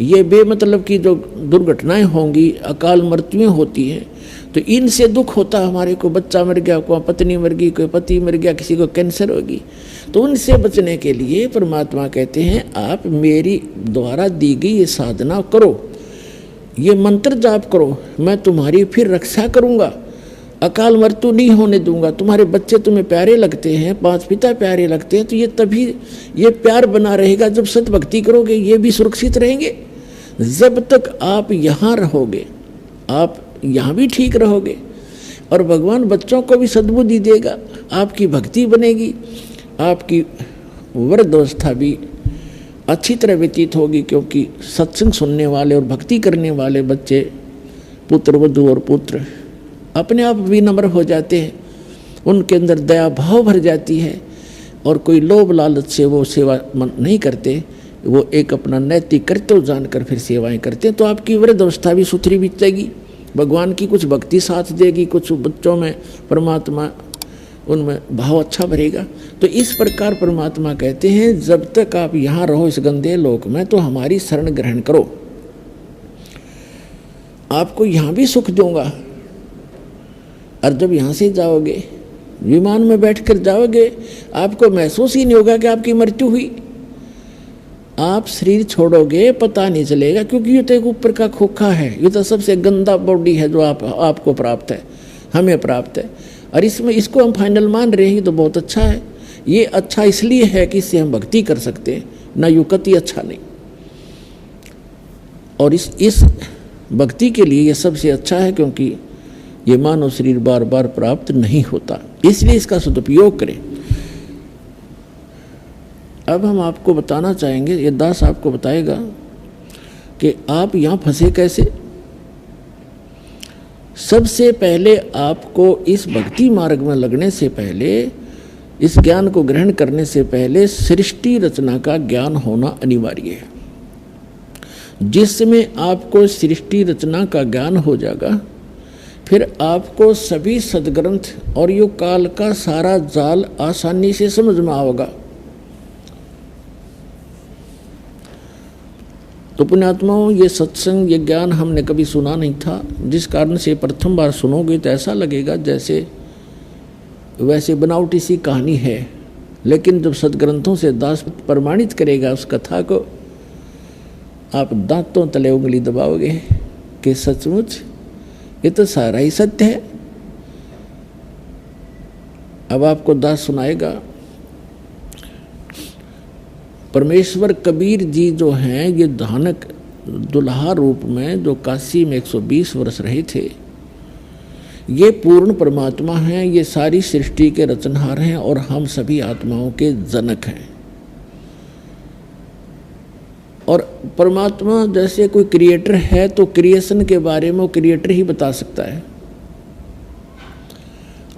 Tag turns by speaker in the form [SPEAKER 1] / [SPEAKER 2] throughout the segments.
[SPEAKER 1] ये बेमतलब की जो दुर्घटनाएं होंगी, अकाल मृत्युएं होती हैं, तो इनसे दुख होता है हमारे को। बच्चा मर गया, कोई पत्नी मर गई, कोई पति मर गया, किसी को कैंसर होगी, तो उनसे बचने के लिए परमात्मा कहते हैं आप मेरी द्वारा दी गई ये साधना करो, ये मंत्र जाप करो, मैं तुम्हारी फिर रक्षा करूँगा, अकाल मृत्यु नहीं होने दूंगा। तुम्हारे बच्चे तुम्हें प्यारे लगते हैं, पांच पिता प्यारे लगते हैं, तो ये तभी ये प्यार बना रहेगा जब सत भक्ति करोगे, ये भी सुरक्षित रहेंगे। जब तक आप यहाँ रहोगे, आप यहाँ भी ठीक रहोगे, और भगवान बच्चों को भी सद्बुद्धि देगा, आपकी भक्ति बनेगी, आपकी वृद्धावस्था भी अच्छी तरह व्यतीत होगी, क्योंकि सत्संग सुनने वाले और भक्ति करने वाले बच्चे, पुत्र वधू और पुत्र अपने आप विनम्र हो जाते हैं, उनके अंदर दया भाव भर जाती है, और कोई लोभ लालच से वो सेवा नहीं करते, वो एक अपना नैतिक कर्तव्य जानकर फिर सेवाएं करते हैं। तो आपकी वृद्धावस्था भी सुथरी बीतेगी, भगवान की कुछ भक्ति साथ देगी, कुछ बच्चों में परमात्मा उनमें भाव अच्छा भरेगा। तो इस प्रकार परमात्मा कहते हैं जब तक आप यहाँ रहो इस गंदे लोक में, तो हमारी शरण ग्रहण करो, आपको यहाँ भी सुख दूंगा। और जब यहाँ से जाओगे, विमान में बैठकर जाओगे, आपको महसूस ही नहीं होगा कि आपकी मृत्यु हुई। आप शरीर छोड़ोगे पता नहीं चलेगा, क्योंकि ये तो एक ऊपर का खोखा है, ये तो सबसे गंदा बॉडी है जो आपको प्राप्त है, हमें प्राप्त है, और इसमें इसको हम फाइनल मान रहे हैं तो बहुत अच्छा है। ये अच्छा इसलिए है कि इससे हम भक्ति कर सकते हैं, ना युक्ति अच्छा नहीं। और इस भक्ति के लिए ये सबसे अच्छा है, क्योंकि ये मानव शरीर बार बार प्राप्त नहीं होता, इसलिए इसका सदुपयोग करें। अब हम आपको बताना चाहेंगे, ये दास आपको बताएगा कि आप यहाँ फंसे कैसे। सबसे पहले आपको इस भक्ति मार्ग में लगने से पहले, इस ज्ञान को ग्रहण करने से पहले सृष्टि रचना का ज्ञान होना अनिवार्य है। जिसमें आपको सृष्टि रचना का ज्ञान हो जाएगा, फिर आपको सभी सदग्रंथ और यो काल का सारा जाल आसानी से समझ में आओगा। तो पुण्यात्माओं, ये सत्संग, ये ज्ञान हमने कभी सुना नहीं था, जिस कारण से प्रथम बार सुनोगे तो ऐसा लगेगा जैसे वैसे बनावटी सी कहानी है, लेकिन जब सदग्रंथों से दास प्रमाणित करेगा उस कथा को, आप दांतों तले उंगली दबाओगे कि सचमुच ये तो सारा ही सत्य है। अब आपको दास सुनाएगा, परमेश्वर कबीर जी जो हैं, ये धानक दुल्हा रूप में जो काशी में 120 वर्ष रहे थे, ये पूर्ण परमात्मा हैं, ये सारी सृष्टि के रचनहार हैं और हम सभी आत्माओं के जनक हैं। और परमात्मा जैसे कोई क्रिएटर है तो क्रिएशन के बारे में वो क्रिएटर ही बता सकता है,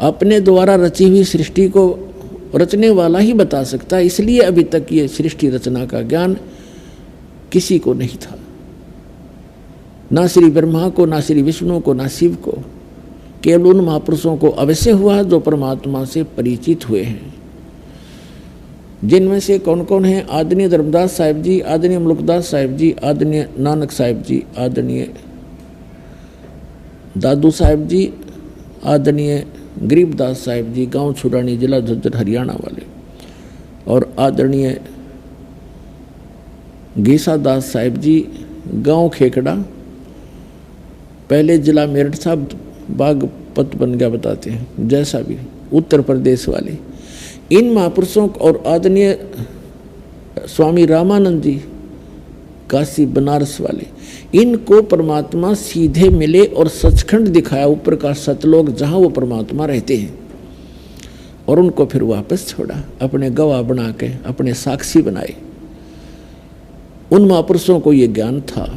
[SPEAKER 1] अपने द्वारा रची हुई सृष्टि को रचने वाला ही बता सकता है। इसलिए अभी तक ये सृष्टि रचना का ज्ञान किसी को नहीं था, ना श्री ब्रह्मा को, ना श्री विष्णु को, ना शिव को। केवल उन महापुरुषों को अवश्य हुआ जो परमात्मा से परिचित हुए हैं, जिनमें से कौन कौन हैं? आदरणीय धर्मदास साहिब जी, आदरणीय मुल्कदास साहिब जी, आदरणीय नानक साहिब जी, आदरणीय दादू साहिब जी, आदरणीय गरीबदास साहिब जी, गांव छुरानी, जिला झज्जर, हरियाणा वाले, और आदरणीय गीसा दास साहिब जी, गांव खेकड़ा, पहले जिला मेरठ साहब, बागपत बन गया बताते हैं, जैसा भी, उत्तर प्रदेश वाले। इन महापुरुषों और आदरणीय स्वामी रामानंद जी, काशी बनारस वाले, इनको परमात्मा सीधे मिले और सचखंड दिखाया, ऊपर का सतलोक जहाँ वो परमात्मा रहते हैं, और उनको फिर वापस छोड़ा, अपने गवाह बना के अपने साक्षी बनाए। उन महापुरुषों को ये ज्ञान था,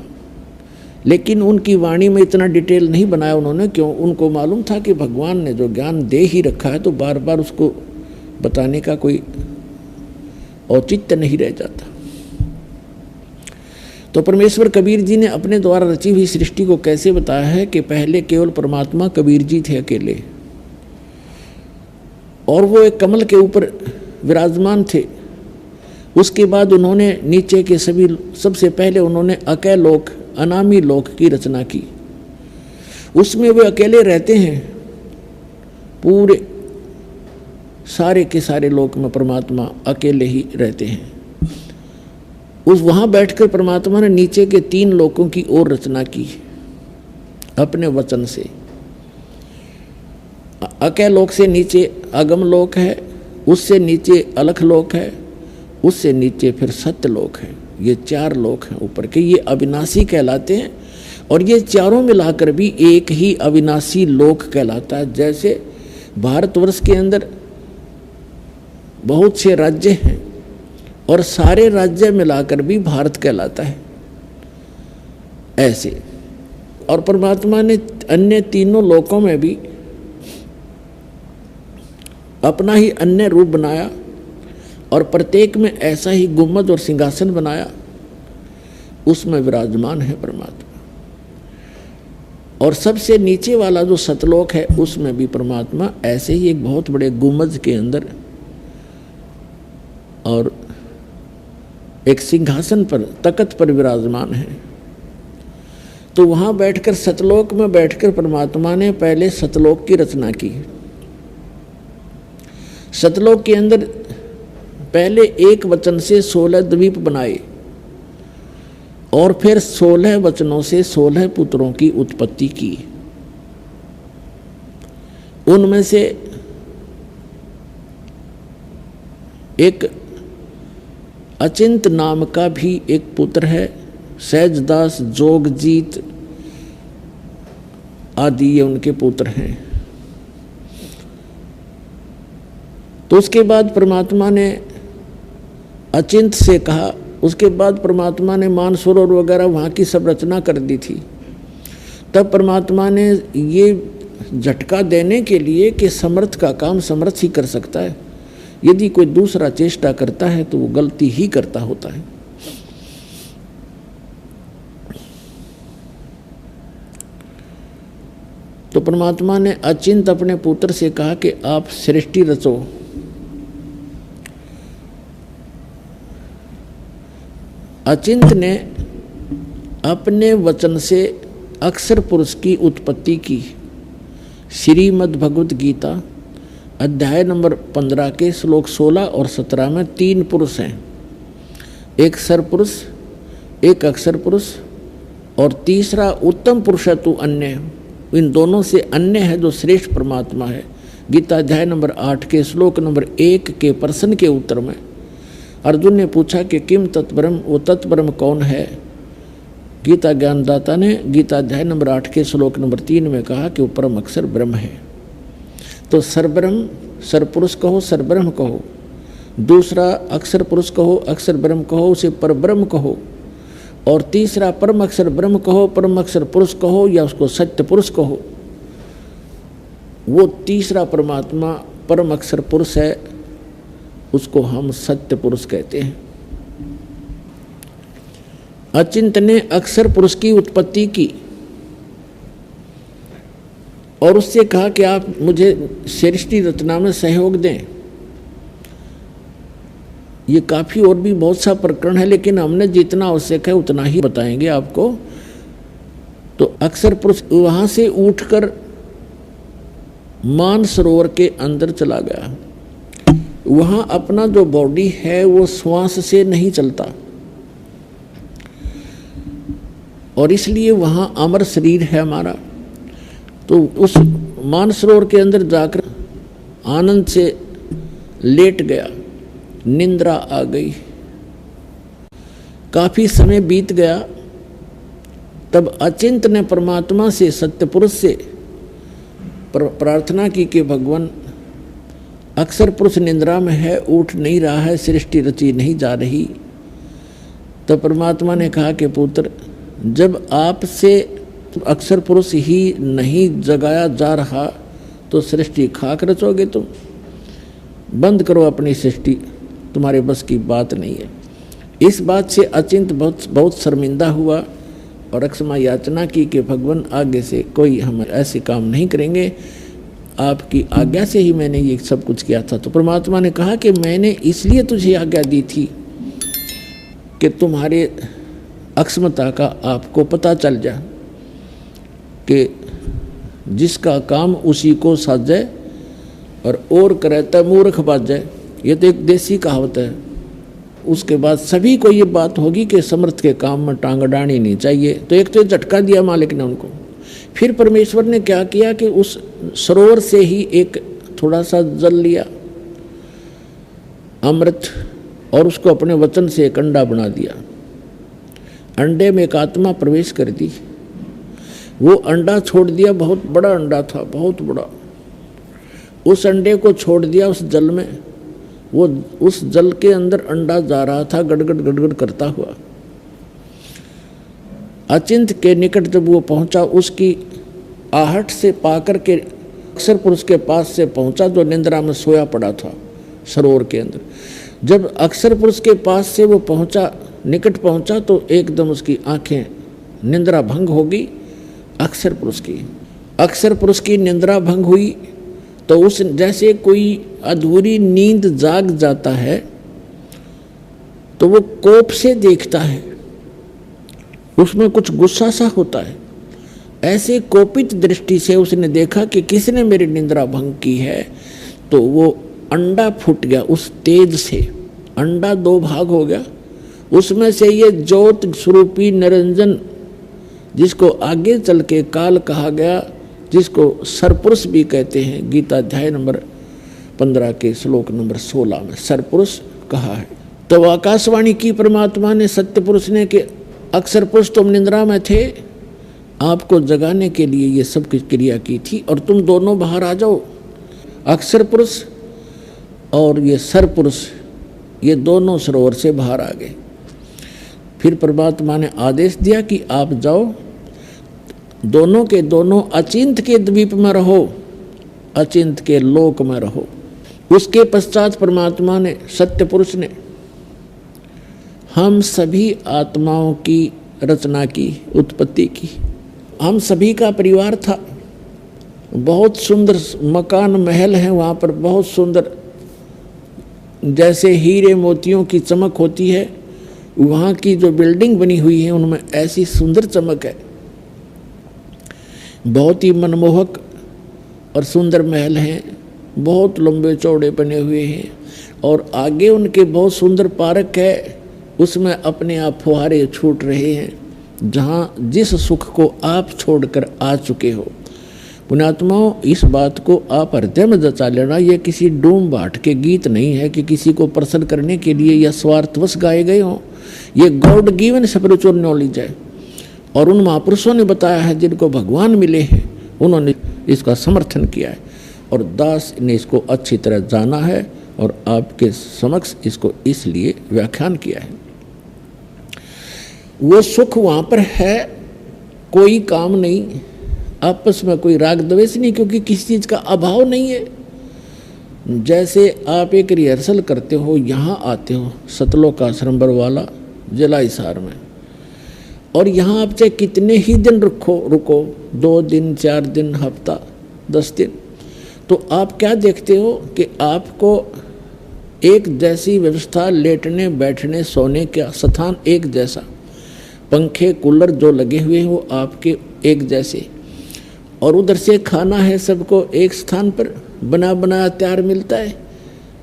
[SPEAKER 1] लेकिन उनकी वाणी में इतना डिटेल नहीं बनाया उन्होंने। क्यों? उनको मालूम था कि भगवान ने जो ज्ञान दे ही रखा है तो बार बार उसको बताने का कोई औचित्य नहीं रह जाता। तो परमेश्वर कबीर जी ने अपने द्वारा रची हुई सृष्टि को कैसे बताया है कि पहले केवल परमात्मा कबीर जी थे अकेले, और वो एक कमल के ऊपर विराजमान थे। उसके बाद उन्होंने नीचे के सभी, सबसे पहले उन्होंने अकय लोक, अनामी लोक की रचना की। उसमें वे अकेले रहते हैं, पूरे सारे के सारे लोक में परमात्मा अकेले ही रहते हैं। उस वहाँ बैठकर परमात्मा ने नीचे के 3 लोकों की और रचना की अपने वचन से। अकय लोक से नीचे अगम लोक है, उससे नीचे अलख लोक है, उससे नीचे फिर सत्य लोक है। ये 4 लोक हैं ऊपर के, ये अविनाशी कहलाते हैं। और ये चारों मिलाकर भी एक ही अविनाशी लोक कहलाता है। जैसे भारतवर्ष के अंदर बहुत से राज्य हैं और सारे राज्य मिलाकर भी भारत कहलाता है, ऐसे। और परमात्मा ने अन्य तीनों लोकों में भी अपना ही अन्य रूप बनाया और प्रत्येक में ऐसा ही गुम्बद और सिंहासन बनाया, उसमें विराजमान है परमात्मा। और सबसे नीचे वाला जो सतलोक है, उसमें भी परमात्मा ऐसे ही एक बहुत बड़े गुम्बद के अंदर और एक सिंहासन पर, तख्त पर विराजमान है। तो वहाँ बैठकर, सतलोक में बैठकर परमात्मा ने पहले सतलोक की रचना की। सतलोक के अंदर पहले एक वचन से 16 द्वीप बनाए और फिर 16 वचनों से 16 पुत्रों की उत्पत्ति की। उनमें से एक अचिंत नाम का भी एक पुत्र है, सहजदास, जोगजीत आदि ये उनके पुत्र हैं। तो उसके बाद परमात्मा ने अचिंत से कहा, उसके बाद परमात्मा ने मानसरोवर वगैरह वहाँ की सब रचना कर दी थी। तब परमात्मा ने ये झटका देने के लिए कि समर्थ का काम समर्थ ही कर सकता है, यदि कोई दूसरा चेष्टा करता है तो वो गलती ही करता होता है। तो परमात्मा ने अचिंत अपने पुत्र से कहा कि आप सृष्टि रचो। अचिंत ने अपने वचन से अक्षर पुरुष की उत्पत्ति की। श्रीमद् भगवत गीता अध्याय नंबर 15 के श्लोक 16 और 17 में 3 पुरुष हैं, एक सर पुरुष, एक अक्षर पुरुष और तीसरा उत्तम पुरुष तु अन्य। इन दोनों से अन्य है जो श्रेष्ठ परमात्मा है। गीता अध्याय नंबर 8 के श्लोक नंबर 1 के प्रश्न के उत्तर में अर्जुन ने पूछा कि किम तत्ब्रह्म, वो तत्ब्रह्म कौन है। गीता ज्ञानदाता ने गीता अध्याय नंबर 8 के श्लोक नंबर 3 में कहा कि वो परम अक्षर ब्रह्म है। तो सरब्रह्म, सरपुरुष कहो, सरब्रह्म कहो, दूसरा अक्षर पुरुष कहो, अक्षर ब्रह्म कहो, उसे परब्रह्म कहो, और तीसरा परम अक्षर ब्रह्म कहो, परम अक्षर पुरुष कहो, या उसको सत्य पुरुष कहो। वो तीसरा परमात्मा परम अक्षर पुरुष है, उसको हम सत्य पुरुष कहते हैं। अचिंत ने अक्षर पुरुष की उत्पत्ति की और उससे कहा कि आप मुझे सृष्टि रचना में सहयोग दें। ये काफ़ी और भी बहुत सा प्रकरण है, लेकिन हमने जितना आवश्यक है उतना ही बताएंगे आपको। तो अक्षर पुरुष वहाँ से उठकर मानसरोवर के अंदर चला गया। वहाँ अपना जो बॉडी है वो श्वास से नहीं चलता और इसलिए वहाँ अमर शरीर है हमारा। तो उस मानसरोवर के अंदर जाकर आनंद से लेट गया, निंद्रा आ गई। काफी समय बीत गया, तब अचिंत ने परमात्मा से, सत्य पुरुष से प्रार्थना की कि भगवान अक्षर पुरुष निंद्रा में है, उठ नहीं रहा है, सृष्टि रची नहीं जा रही। तो परमात्मा ने कहा कि पुत्र, जब आपसे अक्षर पुरुष ही नहीं जगाया जा रहा तो सृष्टि खाक रचोगे तुम। बंद करो अपनी सृष्टि, तुम्हारे बस की बात नहीं है। इस बात से अचिंत बहुत शर्मिंदा हुआ और अक्षमा याचना की कि भगवान आगे से कोई हम ऐसे काम नहीं करेंगे, आपकी आज्ञा से ही मैंने ये सब कुछ किया था। तो परमात्मा ने कहा कि मैंने इसलिए तुझे आज्ञा दी थी कि तुम्हारे अक्षमता का आपको पता चल जाए कि जिसका काम उसी को साजे और करे तो मूर्ख बाजे। ये तो एक देसी कहावत है। उसके बाद सभी को ये बात होगी कि समर्थ के काम में टांग अड़ानी नहीं चाहिए। तो एक तो झटका दिया मालिक ने उनको। फिर परमेश्वर ने क्या किया कि उस सरोवर से ही एक थोड़ा सा जल लिया, अमृत, और उसको अपने वचन से एक अंडा बना दिया। अंडे में एक आत्मा प्रवेश कर दी। वो अंडा छोड़ दिया, बहुत बड़ा अंडा था, बहुत बड़ा। उस अंडे को छोड़ दिया उस जल में। वो उस जल के अंदर अंडा जा रहा था गड़गड़ गड़गड़ करता हुआ। अचिंत के निकट जब वो पहुंचा, उसकी आहट से पाकर के अक्षर पुरुष के पास से पहुंचा जो निंद्रा में सोया पड़ा था सरोवर के अंदर। जब अक्षर पुरुष के पास से वो पहुंचा, निकट पहुंचा, तो एकदम उसकी आंखें निंद्रा भंग हो गई। अक्षर पुरुष की निंद्रा भंग हुई तो उस जैसे कोई अधूरी नींद जाग जाता है तो वो कोप से देखता है, उसमें कुछ गुस्सा सा होता है। ऐसे कोपित दृष्टि से उसने देखा कि किसने मेरी निंद्रा भंग की है, तो वो अंडा फूट गया। उस तेज से अंडा दो भाग हो गया। उसमें से ये ज्योत स्वरूपी निरंजन, जिसको आगे चल के काल कहा गया, जिसको सरपुरुष भी कहते हैं, गीता अध्याय नंबर 15 के श्लोक नंबर 16 में सरपुरुष कहा है। तो आकाशवाणी की परमात्मा ने, सत्य पुरुष ने, कि अक्षर पुरुष तुम निंद्रा में थे, आपको जगाने के लिए ये सब क्रिया की थी, और तुम दोनों बाहर आ जाओ। अक्षर पुरुष और ये सरपुरुष, ये दोनों सरोवर से बाहर आ गए। फिर परमात्मा ने आदेश दिया कि आप जाओ, दोनों के दोनों अचिंत के द्वीप में रहो, अचिंत के लोक में रहो। उसके पश्चात परमात्मा ने, सत्य पुरुष ने, हम सभी आत्माओं की रचना की, उत्पत्ति की। हम सभी का परिवार था। बहुत सुंदर मकान महल हैं वहाँ पर, बहुत सुंदर, जैसे हीरे मोतियों की चमक होती है, वहाँ की जो बिल्डिंग बनी हुई है उनमें ऐसी सुंदर चमक है। बहुत ही मनमोहक और सुंदर महल हैं, बहुत लंबे चौड़े बने हुए हैं, और आगे उनके बहुत सुंदर पार्क है, उसमें अपने आप फुहारे छूट रहे हैं, जहाँ जिस सुख को आप छोड़कर आ चुके हो। पुण्यात्माओं, इस बात को आप हृदय में जचा लेना। ये किसी डूम बाट के गीत नहीं है कि किसी को प्रसन्न करने के लिए या स्वार्थवश गाए गए हों। ये गॉड गिवन स्पिरिचुअल नॉलेज है, और उन महापुरुषों ने बताया है जिनको भगवान मिले हैं, उन्होंने इसका समर्थन किया है, और दास ने इसको अच्छी तरह जाना है और आपके समक्ष इसको इसलिए व्याख्यान किया है। वो सुख वहाँ पर है, कोई काम नहीं, आपस में कोई राग द्वेष नहीं, क्योंकि किसी चीज़ का अभाव नहीं है। जैसे आप एक रिहर्सल करते हो, यहाँ आते हो सतलोक आश्रम बरवाला जिला हिसार में, और यहाँ आप चाहे कितने ही दिन रुको 2 दिन 4 दिन, हफ्ता 10 दिन, तो आप क्या देखते हो कि आपको एक जैसी व्यवस्था, लेटने बैठने सोने का स्थान एक जैसा, पंखे कूलर जो लगे हुए हैं वो आपके एक जैसे, और उधर से खाना है सबको एक स्थान पर बना बनाया तैयार मिलता है।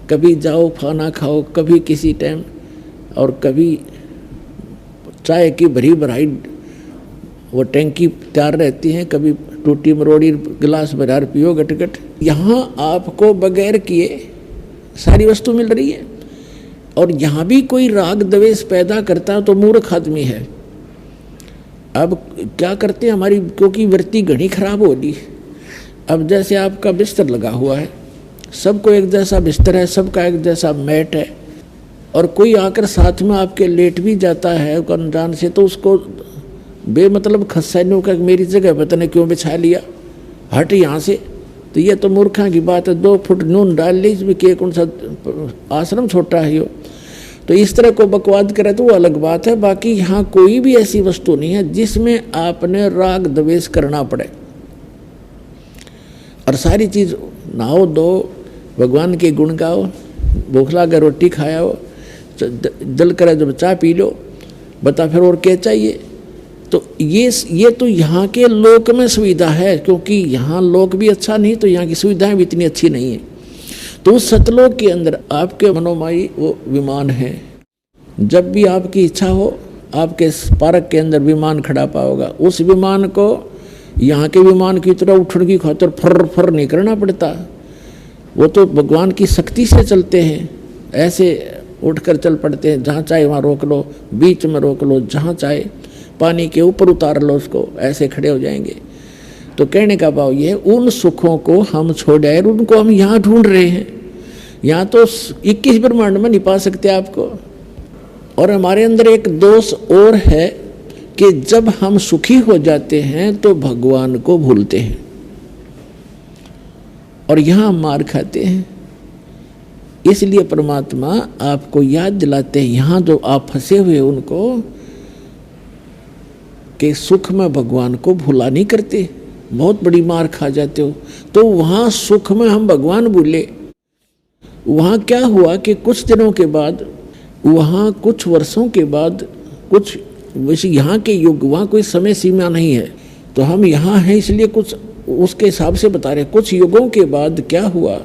[SPEAKER 1] कभी जाओ खाना खाओ, कभी किसी टाइम, और कभी चाय की भरी भराई वो टैंकी तैयार रहती है, कभी टूटी मरोड़ी गिलास भरा पियो गटगट। यहाँ आपको बगैर किए सारी वस्तु मिल रही है, और यहाँ भी कोई राग द्वेष पैदा करता तो मूर्ख आदमी है। अब क्या करते हैं, हमारी क्योंकि वृत्ति घनी खराब हो रही। अब जैसे आपका बिस्तर लगा हुआ है, सबको एक जैसा बिस्तर है, सबका एक जैसा मैट है, और कोई आकर साथ में आपके लेट भी जाता है अनजान से, तो उसको बेमतलब खस्साइयों का मेरी जगह पता नहीं क्यों बिछा लिया, हट यहाँ से। तो ये तो मूर्खा की बात है। 2 फुट नून डाल ली इसमें, के कौन सा आश्रम छोटा है यो। तो इस तरह को बकवाद करे तो वो अलग बात है। बाकी यहाँ कोई भी ऐसी वस्तु नहीं है जिसमें आपने राग द्वेष करना पड़े, और सारी चीज़ नहाओ दो, भगवान के गुण गाओ, भूख लगा रोटी खाया हो, जल कर जब चाय पी लो, बता फिर और क्या चाहिए। तो ये तो यहाँ के लोक में सुविधा है, क्योंकि यहाँ लोक भी अच्छा नहीं तो यहाँ की सुविधाएं भी इतनी अच्छी नहीं है। तो उस सतलोक के अंदर आपके मनोमाई वो विमान है। जब भी आपकी इच्छा हो आपके पार्क के अंदर विमान खड़ा पाओगा। उस विमान को यहाँ के विमान की तरह उठने की खातिर फर फर नहीं करना पड़ता, वो तो भगवान की शक्ति से चलते हैं। ऐसे उठकर चल पड़ते हैं, जहाँ चाहे वहाँ रोक लो, बीच में रोक लो, जहाँ चाहे पानी के ऊपर उतार लो उसको, ऐसे खड़े हो जाएंगे। तो कहने का भाव ये है, उन सुखों को हम छोड़ आए, उनको हम यहाँ ढूंढ रहे हैं। यहाँ तो 21 ब्रह्मांड में नहीं पा सकते आपको। और हमारे अंदर एक दोष और है कि जब हम सुखी हो जाते हैं तो भगवान को भूलते हैं और यहाँ मार खाते हैं। इसलिए परमात्मा आपको याद दिलाते हैं, यहाँ जो आप फंसे हुए उनको, कि सुख में भगवान को भूला नहीं करते, बहुत बड़ी मार खा जाते हो। तो वहाँ सुख में हम भगवान भूले। वहाँ क्या हुआ कि कुछ दिनों के बाद, वहाँ कुछ वर्षों के बाद, कुछ वैसे यहाँ के युग, वहाँ कोई समय सीमा नहीं है, तो हम यहाँ हैं इसलिए कुछ उसके हिसाब से बता रहे। कुछ युगों के बाद क्या हुआ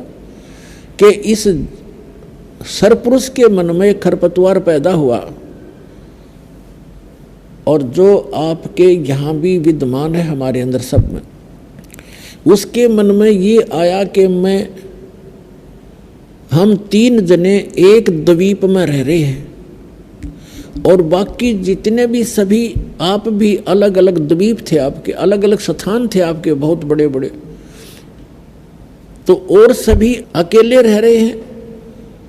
[SPEAKER 1] कि इस सरपुरुष के मन में खरपतवार पैदा हुआ, और जो आपके यहाँ भी विद्यमान है हमारे अंदर सब में, उसके मन में ये आया कि हम 3 जने एक द्वीप में रह रहे हैं और बाकी जितने भी सभी, आप भी अलग अलग द्वीप थे आपके, अलग अलग स्थान थे आपके बहुत बड़े बड़े, तो और सभी अकेले रह रहे हैं,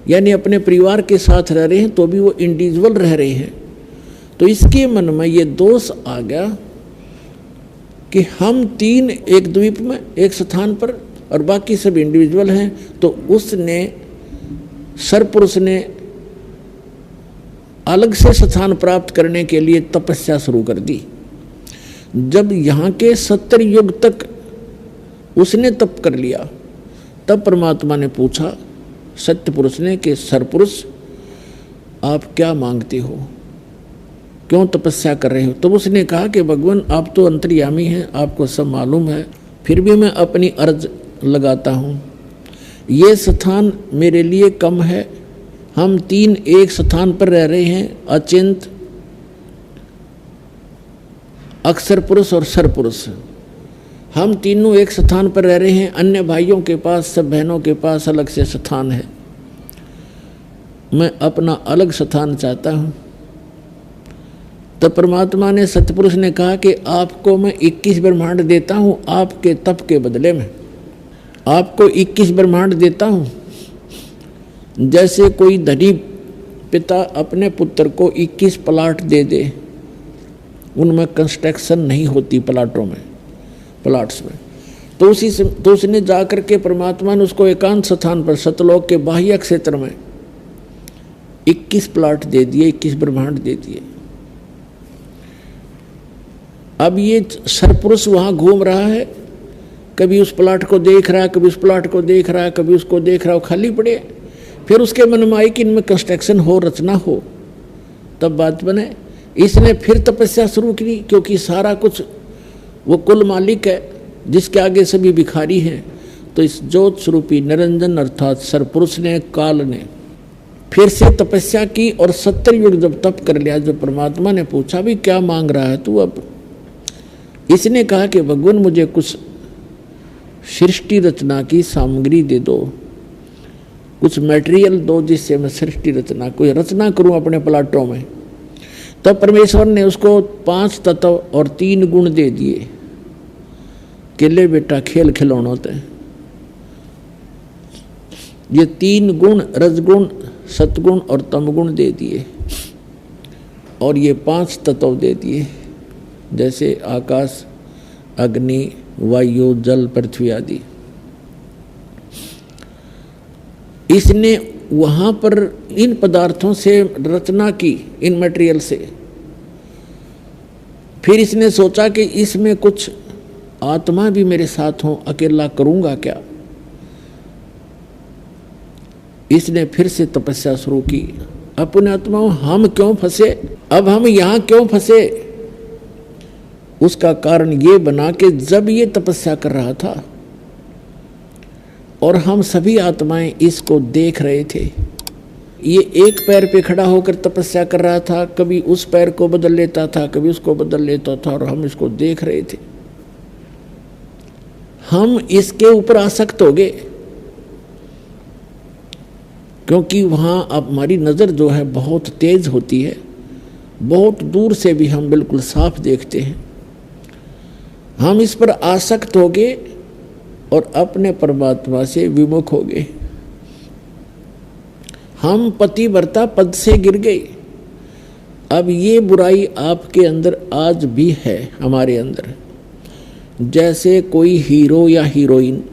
[SPEAKER 1] यानी अपने परिवार के साथ रह रहे हैं, तो भी वो इंडिविजुअल रह रहे हैं। तो इसके मन में ये दोष आ गया कि हम 3 एक द्वीप में एक स्थान पर और बाकी सब इंडिविजुअल हैं। तो उसने, सरपुरुष ने अलग से स्थान प्राप्त करने के लिए तपस्या शुरू कर दी। जब यहाँ के 70 युग तक उसने तप कर लिया, तब परमात्मा ने पूछा सत्य पुरुष ने कि सरपुरुष आप क्या मांगते हो, क्यों तपस्या कर रहे हो। तो उसने कहा कि भगवान आप तो अंतर्यामी हैं, आपको सब मालूम है, फिर भी मैं अपनी अर्ज लगाता हूँ। ये स्थान मेरे लिए कम है, हम 3 एक स्थान पर रह रहे हैं, अचिंत, अक्षर पुरुष और सरपुरुष। हम तीनों एक स्थान पर रह रहे हैं, अन्य भाइयों के पास, सब बहनों के पास अलग से स्थान है, मैं अपना अलग स्थान चाहता हूँ। तो परमात्मा ने, सतपुरुष ने कहा कि आपको मैं 21 ब्रह्मांड देता हूँ आपके तप के बदले में, आपको 21 ब्रह्मांड देता हूँ। जैसे कोई धनी पिता अपने पुत्र को 21 प्लाट दे दे, उनमें कंस्ट्रक्शन नहीं होती प्लाटों में, प्लाट्स में, तो उसने जाकर के परमात्मा ने उसको एकांत स्थान पर सतलोक के बाह्य क्षेत्र में 21 प्लाट दे दिए, 21 ब्रह्मांड दे दिए। अब ये सरपुरुष वहाँ घूम रहा है, कभी उस प्लाट को देख रहा है, कभी उस प्लाट को देख रहा है, कभी उसको देख रहा है, खाली पड़े। फिर उसके मन में आई कि इनमें कंस्ट्रक्शन हो, रचना हो, तब बात बने। इसने फिर तपस्या शुरू की, क्योंकि सारा कुछ वो कुल मालिक है जिसके आगे सभी भिखारी हैं। तो इस ज्योत स्वरूपी निरंजन अर्थात सरपुरुष ने, काल ने फिर से तपस्या की और 70 युग जब तप कर लिया, जब परमात्मा ने पूछा भी क्या मांग रहा है तू, अब इसने कहा कि भगवान मुझे कुछ सृष्टि रचना की सामग्री दे दो, कुछ मटेरियल दो जिससे मैं सृष्टि रचना, कोई रचना करूं अपने प्लाटों में। तब परमेश्वर ने उसको 5 तत्व और 3 गुण दे दिए कि ले बेटा खेल खिलौना होता है। ये 3 गुण, रजगुण, सतगुण और तमगुण दे दिए, और ये 5 तत्व दे दिए, जैसे आकाश, अग्नि, वायु, जल, पृथ्वी आदि। इसने वहाँ पर इन पदार्थों से रचना की, इन मटेरियल से। फिर इसने सोचा कि इसमें कुछ आत्मा भी मेरे साथ हो, अकेला करूँगा क्या। इसने फिर से तपस्या शुरू की, अपने आत्माओं हम क्यों फंसे, अब हम यहाँ क्यों फंसे? उसका कारण ये बना कि जब ये तपस्या कर रहा था और हम सभी आत्माएं इसको देख रहे थे, ये एक पैर पे खड़ा होकर तपस्या कर रहा था, कभी उस पैर को बदल लेता था, कभी उसको बदल लेता था, और हम इसको देख रहे थे। हम इसके ऊपर आसक्त हो गए, क्योंकि वहाँ अब हमारी नज़र जो है बहुत तेज होती है, बहुत दूर से भी हम बिल्कुल साफ देखते हैं। हम इस पर आसक्त हो गए और अपने परमात्मा से विमुख हो गए। हम पतिव्रता पद से गिर गए। अब ये बुराई आपके अंदर आज भी है, हमारे अंदर। जैसे कोई हीरो या हीरोइन,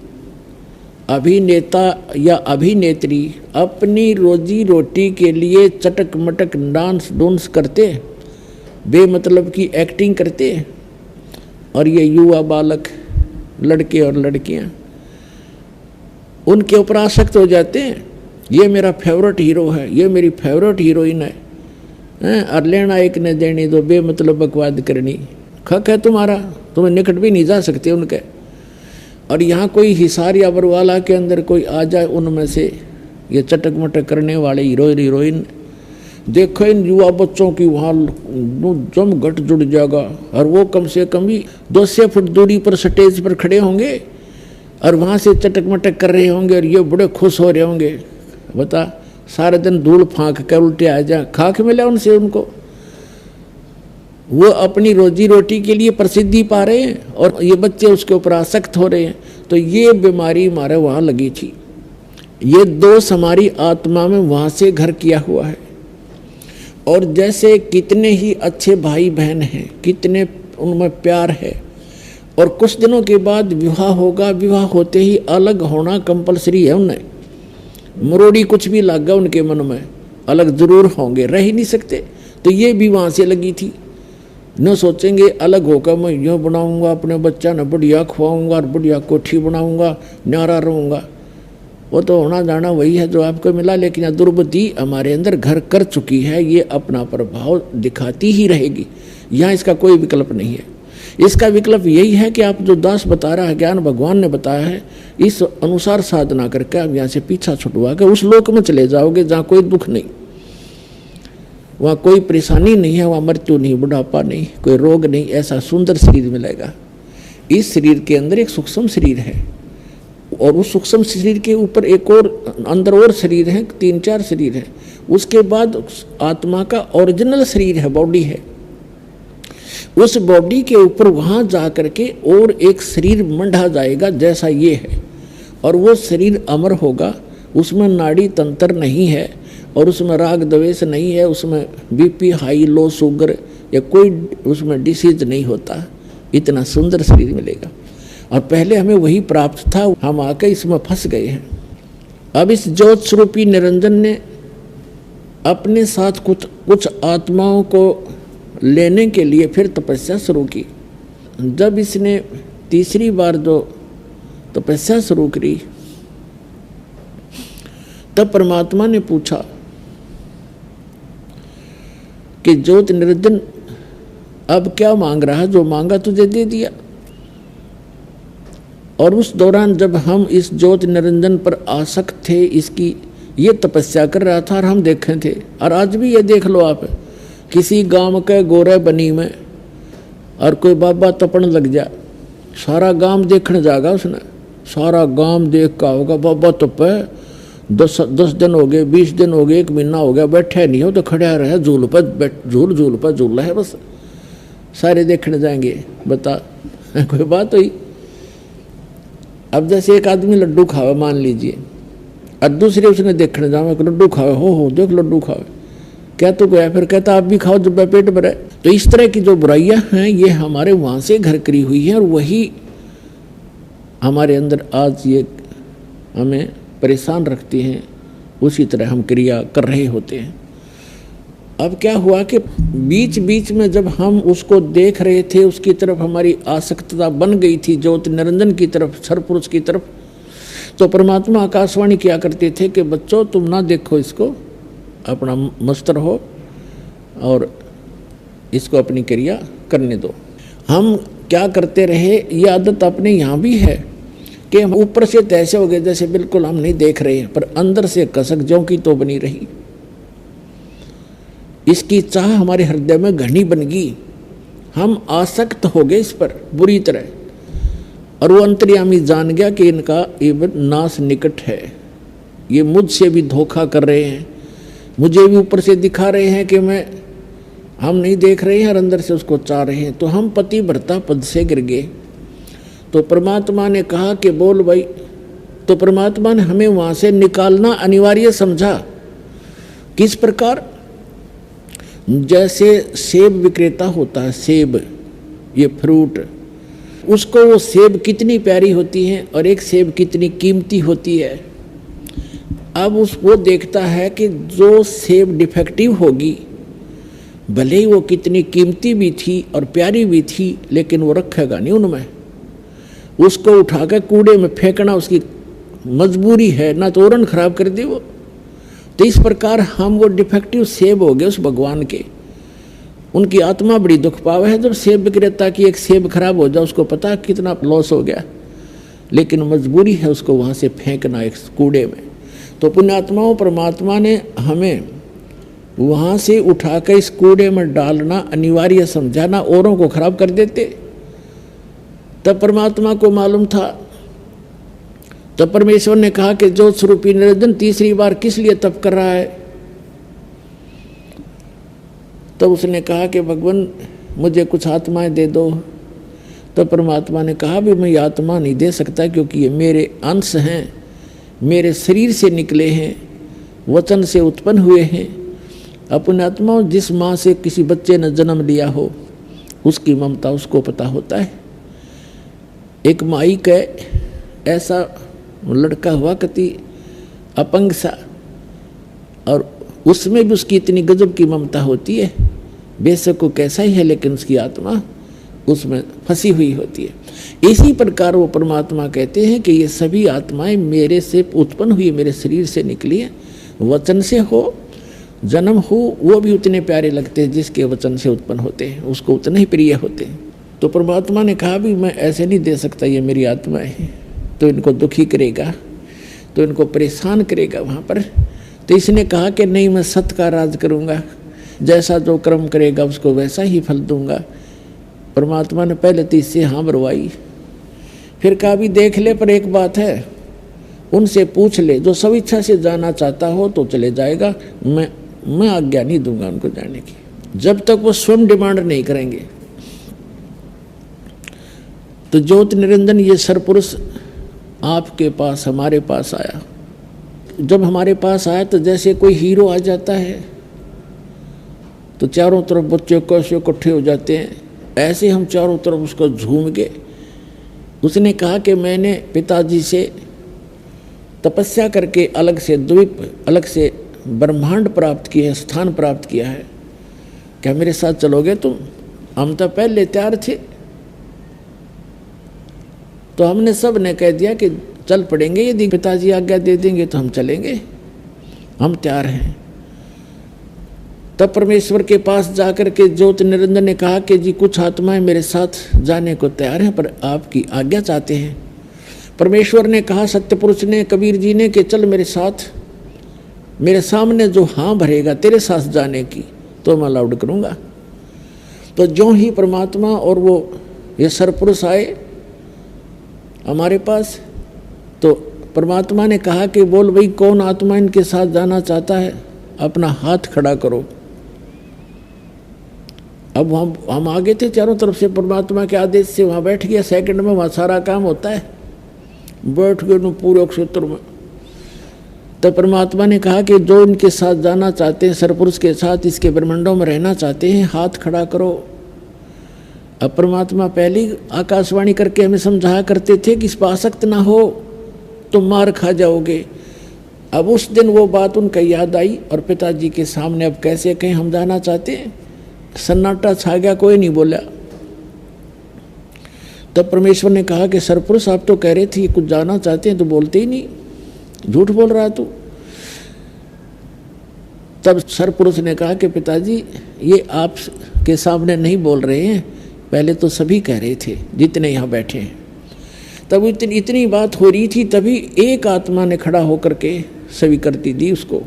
[SPEAKER 1] अभिनेता या अभिनेत्री अपनी रोजी रोटी के लिए चटक मटक डांस डूंस करते, बेमतलब की एक्टिंग करते, और ये युवा बालक लड़के और लड़कियां उनके ऊपर आसक्त हो जाते हैं। ये मेरा फेवरेट हीरो है, ये मेरी फेवरेट हीरोइन है, और लेना एक ने देनी दो, बेमतलब बकवाद करनी, खक है तुम्हारा, तुम्हें निकट भी नहीं जा सकते उनके। और यहाँ कोई हिसार या बरवाला के अंदर कोई आ जाए, उनमें से ये चटक मटक करने वाले हीरो हीरोइन, देखो इन युवा बच्चों की वहाँ जम घट जुड़ जाएगा, और वो कम से कम भी 200 फुट दूरी पर स्टेज पर खड़े होंगे और वहाँ से चटक मटक कर रहे होंगे, और ये बड़े खुश हो रहे होंगे। बता, सारे दिन धूल फांक कर उल्टे आ जा, खाक मिला उनसे उनको। वो अपनी रोजी रोटी के लिए प्रसिद्धि पा रहे हैं और ये बच्चे उसके ऊपर आसक्त हो रहे हैं। तो ये बीमारी हमारे वहाँ लगी थी, ये दोष हमारी आत्मा में वहाँ से घर किया हुआ है। और जैसे कितने ही अच्छे भाई बहन हैं, कितने उनमें प्यार है, और कुछ दिनों के बाद विवाह होगा, विवाह होते ही अलग होना कंपलसरी है उन्हें। मरोड़ी कुछ भी लग गया उनके मन में, अलग जरूर होंगे, रह ही नहीं सकते। तो ये भी वहाँ से लगी थी। न सोचेंगे अलग होकर मैं यूँ बनाऊँगा, अपने बच्चा न बढ़िया खुआऊँगा और बढ़िया कोठी बनाऊँगा, न्यारा रहूँगा। वो तो होना जाना वही है जो आपको मिला, लेकिन यह दुर्बुद्धि हमारे अंदर घर कर चुकी है, ये अपना प्रभाव दिखाती ही रहेगी। यहाँ इसका कोई विकल्प नहीं है। इसका विकल्प यही है कि आप जो दास बता रहा है, ज्ञान भगवान ने बताया है, इस अनुसार साधना करके आप यहाँ से पीछा छुटवा के उस लोक में चले जाओगे जहाँ कोई दुख नहीं, वहाँ कोई परेशानी नहीं है, वहाँ मृत्यु नहीं, बुढ़ापा नहीं, कोई रोग नहीं, ऐसा सुंदर शरीर मिलेगा। इस शरीर के अंदर एक सूक्ष्म शरीर है, और उस सूक्ष्म शरीर के ऊपर एक और अंदर और शरीर है, 3-4 शरीर है। उसके बाद आत्मा का ओरिजिनल शरीर है, बॉडी है। उस बॉडी के ऊपर वहाँ जा करके और एक शरीर मंढा जाएगा जैसा ये है, और वो शरीर अमर होगा। उसमें नाड़ी तंत्र नहीं है, और उसमें राग द्वेष नहीं है, उसमें बीपी हाई लो शुगर या कोई उसमें डिसीज नहीं होता। इतना सुंदर शरीर मिलेगा, और पहले हमें वही प्राप्त था, हम आके इसमें फंस गए हैं। अब इस ज्योत स्वरूपी निरंजन ने अपने साथ कुछ आत्माओं को लेने के लिए फिर तपस्या शुरू की। जब इसने तीसरी बार जो तपस्या शुरू करी, तब परमात्मा ने पूछा कि ज्योत निरंजन अब क्या मांग रहा है? जो मांगा तुझे दे दिया। और उस दौरान जब हम इस ज्योत निरंजन पर आसक्त थे, इसकी ये तपस्या कर रहा था और हम देखे थे। और आज भी ये देख लो आप, किसी गांव के गोरे बनी में और कोई बाबा तपन लग जा, सारा गांव देखने जाएगा उसने, सारा गांव देख का होगा बाबा तपे, 10 दिन हो गए, 20 दिन हो गए, 1 महीना हो गया, बैठे नहीं हो तो खड़ा रहे, झूल पर झूल रहा है, बस सारे देखने जाएंगे। बता कोई बात हुई? अब जैसे एक आदमी लड्डू खावे मान लीजिए, और दूसरे उसने देखने जाओ लड्डू खावे, हो देख लड्डू खावे, क्या तो गया, फिर कहता आप भी खाओ जब पेट भरे। तो इस तरह की जो बुराइयां हैं ये हमारे वहाँ से घर करी हुई हैं, और वही हमारे अंदर आज ये हमें परेशान रखती हैं। उसी तरह हम क्रिया कर रहे होते हैं। अब क्या हुआ कि बीच बीच में जब हम उसको देख रहे थे, उसकी तरफ हमारी आसक्तता बन गई थी, ज्योति निरंजन की तरफ, सरपुरुष की तरफ, तो परमात्मा आकाशवाणी किया करते थे कि बच्चों तुम ना देखो इसको, अपना मस्त रहो और इसको अपनी क्रिया करने दो। हम क्या करते रहे, ये आदत अपने यहाँ भी है कि हम ऊपर से तो ऐसे हो गए जैसे बिल्कुल हम नहीं देख रहे हैं, पर अंदर से कसक ज्यों की तो बनी रही। इसकी चाह हमारे हृदय में घनी बन गई, हम आसक्त हो गए इस पर बुरी तरह, और वो अंतर्यामी जान गया कि इनका ये नाश निकट है, ये मुझसे भी धोखा कर रहे हैं, मुझे भी ऊपर से दिखा रहे हैं कि मैं हम नहीं देख रहे हैं और अंदर से उसको चाह रहे हैं। तो हम पति भर्ता पद से गिर गए। तो परमात्मा ने कहा कि बोल भाई, तो परमात्मा ने हमें वहाँ से निकालना अनिवार्य समझा। किस प्रकार? जैसे सेब विक्रेता होता है, सेब ये फ्रूट, उसको वो सेब कितनी प्यारी होती है और एक सेब कितनी कीमती होती है। अब वो देखता है कि जो सेब डिफेक्टिव होगी, भले ही वो कितनी कीमती भी थी और प्यारी भी थी, लेकिन वो रखेगा नहीं उनमें, उसको उठाकर कूड़े में फेंकना उसकी मजबूरी है, ना तो ओरन खराब कर दे वो। तो इस प्रकार हम वो डिफेक्टिव सेब हो गए उस भगवान के। उनकी आत्मा बड़ी दुख पावे है जब सेब विक्रेता की एक सेब खराब हो जाए, उसको पता कितना लॉस हो गया, लेकिन मजबूरी है उसको वहाँ से फेंकना एक कूड़े में। तो पुण्यात्माओं, परमात्मा ने हमें वहाँ से उठाकर इस कूड़े में डालना अनिवार्य समझाना, औरों को खराब कर देते। तब परमात्मा को मालूम था, तब परमेश्वर ने कहा कि ज्योत स्वरूपी निरंजन तीसरी बार किस लिए तप कर रहा है? तब उसने कहा कि भगवान मुझे कुछ आत्माएं दे दो। तब परमात्मा ने कहा भी मैं ये आत्मा नहीं दे सकता, क्योंकि ये मेरे अंश हैं, मेरे शरीर से निकले हैं, वचन से उत्पन्न हुए हैं। अपने आत्मा जिस माँ से किसी बच्चे ने जन्म लिया हो, उसकी ममता उसको पता होता है। एक माई का ऐसा लड़का हुआ कति अपंग सा, और उसमें भी उसकी इतनी गजब की ममता होती है, बेशक वो कैसा ही है लेकिन उसकी आत्मा उसमें फंसी हुई होती है। इसी प्रकार वो परमात्मा कहते हैं कि ये सभी आत्माएं मेरे से उत्पन्न हुई, मेरे शरीर से निकली है। वचन से हो जन्म हो, वो भी उतने प्यारे लगते हैं जिसके वचन से उत्पन्न होते हैं, उसको उतने ही प्रिय होते हैं। तो परमात्मा ने कहा भी मैं ऐसे नहीं दे सकता, ये मेरी आत्मा है, तो इनको दुखी करेगा, तो इनको परेशान करेगा वहाँ पर। तो इसने कहा कि नहीं, मैं सत्य का राज करूँगा, जैसा जो कर्म करेगा उसको वैसा ही फल दूंगा। परमात्मा ने पहले तो इससे हाँ भरवाई, फिर कहा भी देख ले, पर एक बात है, उनसे पूछ ले, जो सब इच्छा से जाना चाहता हो तो चले जाएगा, मैं आज्ञा नहीं दूंगा उनको जाने की, जब तक वो स्वयं डिमांड नहीं करेंगे। तो ज्योति निरंजन ये सरपुरुष आपके पास, हमारे पास आया। जब हमारे पास आया तो जैसे कोई हीरो आ जाता है तो चारों तरफ बच्चे कैसे इकट्ठे हो जाते हैं, ऐसे हम चारों तरफ उसको झूम गए। उसने कहा कि मैंने पिताजी से तपस्या करके अलग से द्वीप, अलग से ब्रह्मांड प्राप्त किया है, स्थान प्राप्त किया है, क्या मेरे साथ चलोगे तुम? हम तो पहले तैयार थे। तो हमने सब ने कह दिया कि चल पड़ेंगे, यदि पिताजी आज्ञा दे देंगे तो हम चलेंगे, हम तैयार हैं। तब परमेश्वर के पास जाकर के ज्योति निरंजन ने कहा कि जी कुछ आत्माएं मेरे साथ जाने को तैयार हैं, पर आपकी आज्ञा चाहते हैं। परमेश्वर ने कहा, सत्यपुरुष ने, कबीर जी ने, कि चल मेरे साथ, मेरे सामने जो हाँ भरेगा तेरे साथ जाने की तो मैं अलाउड करूँगा। तो जो ही परमात्मा और वो ये सरपुरुष आए हमारे पास, तो परमात्मा ने कहा कि बोल भाई कौन आत्मा इनके साथ जाना चाहता है, अपना हाथ खड़ा करो। अब हम आगे थे चारों तरफ से, परमात्मा के आदेश से वहाँ बैठ गया। सेकंड में वहाँ सारा काम होता है, बैठ गए न पूरे क्षेत्र में। तो परमात्मा ने कहा कि जो इनके साथ जाना चाहते हैं, सरपुरुष के साथ इसके ब्रह्मांडों में रहना चाहते हैं, हाथ खड़ा करो। अब परमात्मा पहली आकाशवाणी करके हमें समझाया करते थे कि इस पर आसक्त ना हो तो मार खा जाओगे। अब उस दिन वो बात उनका याद आई और पिताजी के सामने अब कैसे कहें हम जाना चाहते हैं, सन्नाटा छा गया, कोई नहीं बोला। तब परमेश्वर ने कहा कि सरपुरुष आप तो कह रहे थे कुछ जाना चाहते हैं तो बोलते ही नहीं, झूठ बोल रहा तू। तब सरपुरुष ने कहा कि पिताजी ये आप के सामने नहीं बोल रहे हैं, पहले तो सभी कह रहे थे जितने यहाँ बैठे हैं। तब इतनी बात हो रही थी, तभी एक आत्मा ने खड़ा होकर के स्वीकृति दी उसको।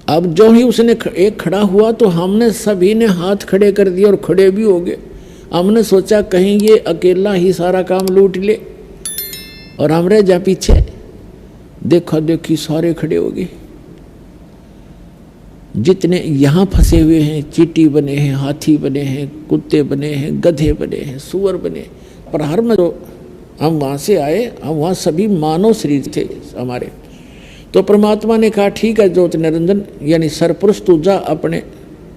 [SPEAKER 1] अब जो ही उसने एक खड़ा हुआ तो हमने सभी ने हाथ खड़े कर दिए और खड़े भी हो गए। हमने सोचा कहीं ये अकेला ही सारा काम लूट ले और हम रह जा पीछे। देखा देखी सारे खड़े हो गए, जितने यहाँ फंसे हुए हैं, चींटी बने हैं, हाथी बने हैं, कुत्ते बने हैं, गधे बने हैं, सुअर बने। पर हर में तो हम वहाँ से आए, हम वहाँ सभी मानव शरीर थे हमारे। तो परमात्मा ने कहा ठीक है ज्योति निरंजन यानी सरपुरुष तू जा अपने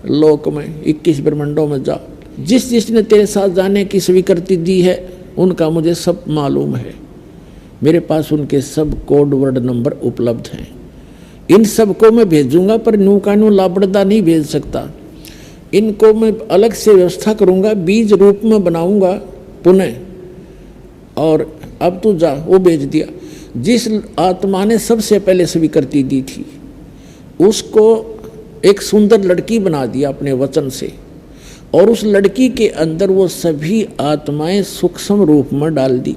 [SPEAKER 1] लोक में, 21 ब्रह्मांडों में जा। जिस जिसने तेरे साथ जाने की स्वीकृति दी है उनका मुझे सब मालूम है, मेरे पास उनके सब कोड वर्ड नंबर उपलब्ध हैं। इन सबको मैं भेजूंगा, पर न्यू का न्यू लापड़दा नहीं भेज सकता। इनको मैं अलग से व्यवस्था करूंगा, बीज रूप में बनाऊंगा पुनः। और अब तू जा, वो भेज दिया। जिस आत्मा ने सबसे पहले स्वीकृति दी थी उसको एक सुंदर लड़की बना दिया अपने वचन से, और उस लड़की के अंदर वो सभी आत्माएं सूक्ष्म रूप में डाल दी।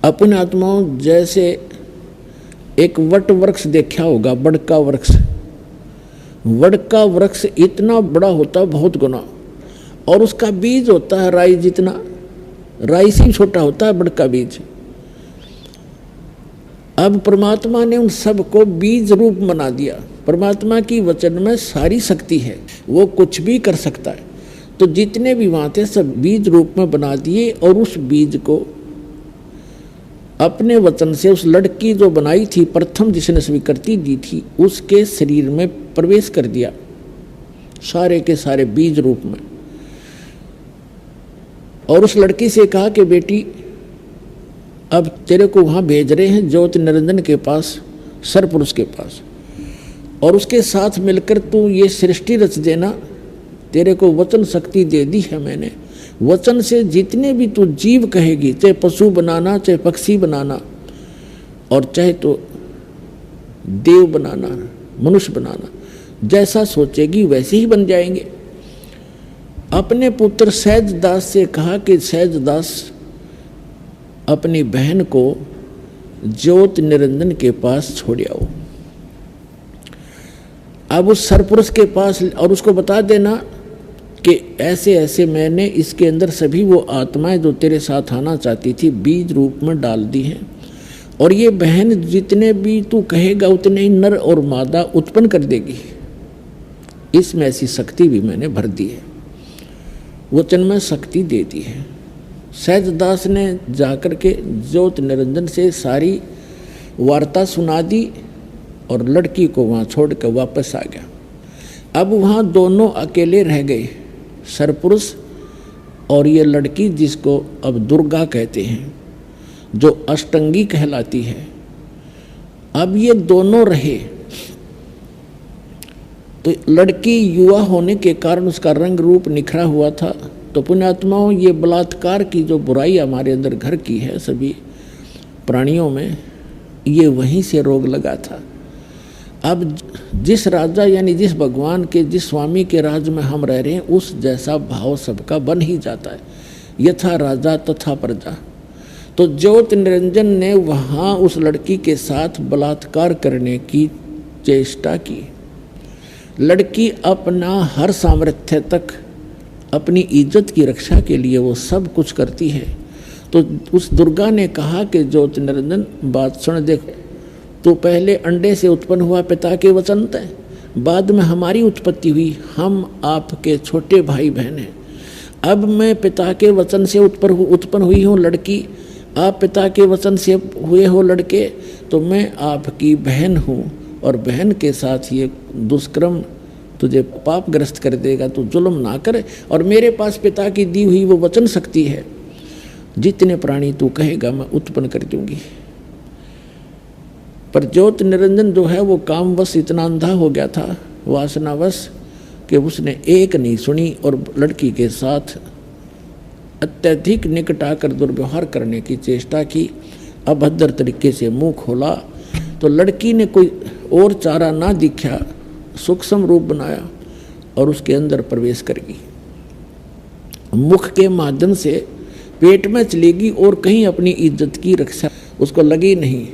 [SPEAKER 1] अपने आत्माओं जैसे एक वट वृक्ष देखा होगा, बड़का वृक्ष। बड़का वृक्ष इतना बड़ा होता है बहुत गुना, और उसका बीज होता है राई जितना, राई से छोटा होता है बड़का बीज। अब परमात्मा ने उन सबको बीज रूप बना दिया। परमात्मा की वचन में सारी शक्ति है, वो कुछ भी कर सकता है। तो जितने भी वहाँ थे सब बीज रूप में बना दिए, और उस बीज को अपने वचन से उस लड़की जो बनाई थी प्रथम जिसने स्वीकृति दी थी उसके शरीर में प्रवेश कर दिया, सारे के सारे बीज रूप में। और उस लड़की से कहा कि बेटी अब तेरे को वहाँ भेज रहे हैं ज्योति निरंजन के पास, सरपुरुष के पास, और उसके साथ मिलकर तू ये सृष्टि रच देना। तेरे को वचन शक्ति दे दी है मैंने। वचन से जितने भी तू जीव कहेगी, चाहे पशु बनाना, चाहे पक्षी बनाना, और चाहे तो देव बनाना, मनुष्य बनाना, जैसा सोचेगी वैसे ही बन जाएंगे। अपने पुत्र सहज दास से कहा कि सहज दास अपनी बहन को ज्योति निरंजन के पास छोड़ आओ। अब उस सरपुरुष के पास, और उसको बता देना कि ऐसे ऐसे मैंने इसके अंदर सभी वो आत्माएं जो तेरे साथ आना चाहती थी बीज रूप में डाल दी हैं, और ये बहन जितने भी तू कहेगा उतने ही नर और मादा उत्पन्न कर देगी। इसमें ऐसी शक्ति भी मैंने भर दी है, वचन में शक्ति दे दी है। सहजदास ने जाकर के ज्योति निरंजन से सारी वार्ता सुना दी और लड़की को वहाँ छोड़ कर वापस आ गया। अब वहाँ दोनों अकेले रह गए, सरपुरुष और ये लड़की जिसको अब दुर्गा कहते हैं, जो अष्टंगी कहलाती है। अब ये दोनों रहे। तो लड़की युवा होने के कारण उसका रंग रूप निखरा हुआ था। तो पुण्यात्माओं, ये बलात्कार की जो बुराई हमारे अंदर घर की है सभी प्राणियों में, ये वहीं से रोग लगा था। अब जिस राजा यानी जिस भगवान के, जिस स्वामी के राज में हम रह रहे हैं, उस जैसा भाव सबका बन ही जाता है, यथा राजा तथा प्रजा। तो ज्योति निरंजन ने वहाँ उस लड़की के साथ बलात्कार करने की चेष्टा की। लड़की अपना हर सामर्थ्य तक अपनी इज्जत की रक्षा के लिए वो सब कुछ करती है। तो उस दुर्गा ने कहा कि ज्योति निरंजन बात सुन, देख तो पहले अंडे से उत्पन्न हुआ पिता के वचन तय, बाद में हमारी उत्पत्ति हुई, हम आपके छोटे भाई बहन हैं। अब मैं पिता के वचन से उत्पन्न हुई हूँ लड़की, आप पिता के वचन से हुए हो लड़के, तो मैं आपकी बहन हूँ, और बहन के साथ ये दुष्कर्म तुझे पापग्रस्त कर देगा, तू जुल्म ना करे। और मेरे पास पिता की दी हुई वो वचन शक्ति है, जितने प्राणी तू कहेगा मैं उत्पन्न कर दूंगी। पर ज्योति निरंजन जो है वो कामवश इतना अंधा हो गया था, वासनावश, कि उसने एक नहीं सुनी और लड़की के साथ अत्यधिक निकट आकर दुर्व्यवहार करने की चेष्टा की। अभद्र तरीके से मुंह खोला तो लड़की ने कोई और चारा ना दिखा, सूक्ष्म रूप बनाया और उसके अंदर प्रवेश कर गई। मुख के माध्यम से पेट में चलेगी और कहीं अपनी इज्जत की रक्षा उसको लगी नहीं,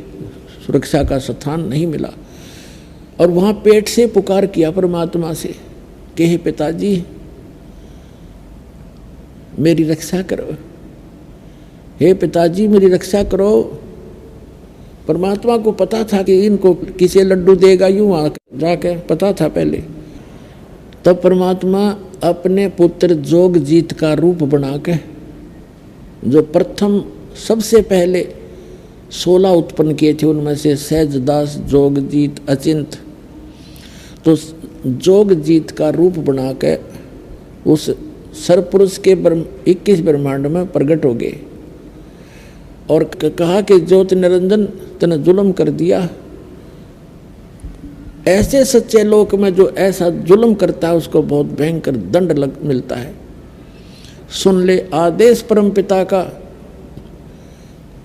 [SPEAKER 1] सुरक्षा का स्थान नहीं मिला। और वहाँ पेट से पुकार किया परमात्मा से कि हे पिताजी मेरी रक्षा करो, हे पिताजी मेरी रक्षा करो। परमात्मा को पता था कि इनको किसे लड्डू देगा, यूं जाके पता था पहले। तब परमात्मा अपने पुत्र जोगजीत का रूप बना के, जो प्रथम सबसे पहले 16 उत्पन्न किए थे उनमें से सहजदास, जोगजीत, अचिंत, तो जोगजीत का रूप बना के उस सरपुरुष के 21 ब्रह्मांड में प्रकट हो गए और कहा कि ज्योति निरंजन तने जुल्म कर दिया। ऐसे सच्चे लोक में जो ऐसा जुल्म करता है उसको बहुत भयंकर दंड मिलता है। सुन ले आदेश परम पिता का,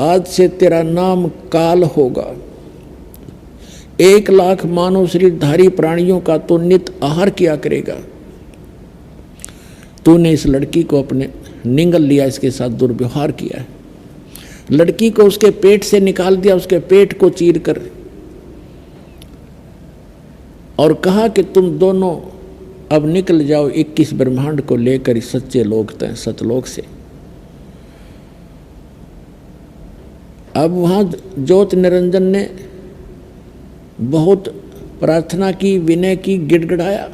[SPEAKER 1] आज से तेरा नाम काल होगा। 1 लाख मानव शरीरधारी प्राणियों का तो नित आहार किया करेगा। तूने इस लड़की को अपने निगल लिया, इसके साथ दुर्व्यवहार किया है। लड़की को उसके पेट से निकाल दिया, उसके पेट को चीर कर, और कहा कि तुम दोनों अब निकल जाओ 21 ब्रह्मांड को लेकर इस सच्चे लोक तय सतलोक से। अब वहाँ ज्योति निरंजन ने बहुत प्रार्थना की, विनय की, गिड़गिड़ाया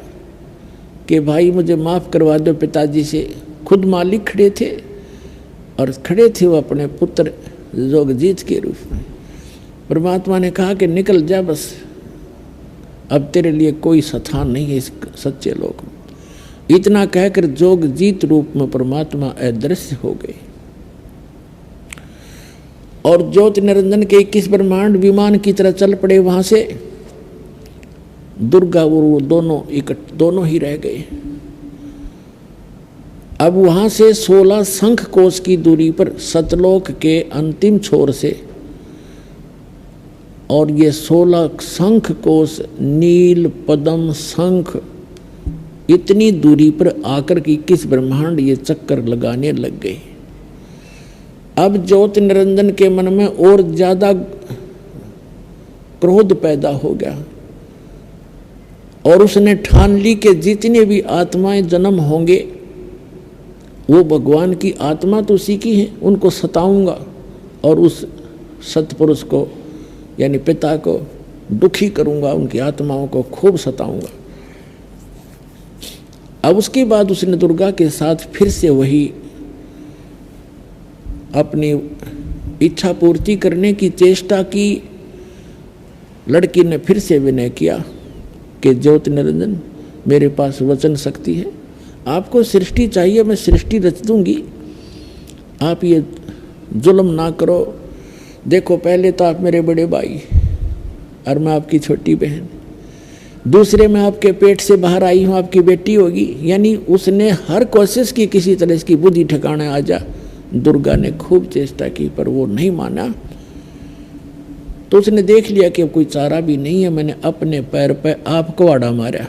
[SPEAKER 1] कि भाई मुझे माफ़ करवा दो पिताजी से। खुद मालिक खड़े थे और खड़े थे वो अपने पुत्र जोगजीत के रूप में। परमात्मा ने कहा कि निकल जा, बस अब तेरे लिए कोई स्थान नहीं है इस सच्चे लोक में। इतना कहकर जोगजीत रूप में परमात्मा अदृश्य हो गए और ज्योति निरंजन के 21 ब्रह्मांड विमान की तरह चल पड़े। वहां से दुर्गा और वो दोनों ही रह गए। अब वहां से 16 शंख कोश की दूरी पर सतलोक के अंतिम छोर से, और ये 16 शंख कोश नील पद्म शंख इतनी दूरी पर आकर के 21 ब्रह्मांड ये चक्कर लगाने लग गए। अब ज्योति निरंजन के मन में और ज्यादा क्रोध पैदा हो गया और उसने ठान ली कि जितने भी आत्माएं जन्म होंगे वो भगवान की आत्मा तो उसी की है, उनको सताऊंगा और उस सतपुरुष को यानी पिता को दुखी करूंगा, उनकी आत्माओं को खूब सताऊंगा। अब उसके बाद उसने दुर्गा के साथ फिर से वही अपनी इच्छा पूर्ति करने की चेष्टा की। लड़की ने फिर से विनय किया कि ज्योति निरंजन मेरे पास वचन शक्ति है, आपको सृष्टि चाहिए, मैं सृष्टि रच दूंगी, आप ये जुल्म ना करो। देखो पहले तो आप मेरे बड़े भाई और मैं आपकी छोटी बहन, दूसरे में आपके पेट से बाहर आई हूँ, आपकी बेटी होगी। यानी उसने हर कोशिश की किसी तरह इसकी बुद्धि ठिकाने आ जा। दुर्गा ने खूब चेष्टा की पर वो नहीं माना। तो उसने देख लिया कि अब कोई चारा भी नहीं है, मैंने अपने पैर पे आप कुहाड़ा मारा,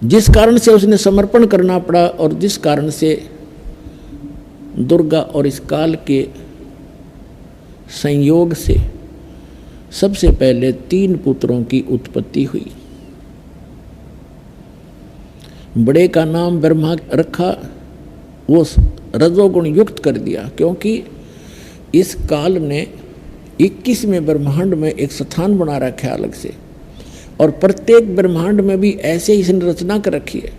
[SPEAKER 1] जिस कारण से उसने समर्पण करना पड़ा और जिस कारण से दुर्गा और इस काल के संयोग से सबसे पहले 3 पुत्रों की उत्पत्ति हुई। बड़े का नाम ब्रह्मा रखा, वो रजोगुण युक्त कर दिया, क्योंकि इस काल ने 21वें ब्रह्मांड में एक स्थान बना रखा है अलग से, और प्रत्येक ब्रह्मांड में भी ऐसे ही इसने रचना कर रखी है।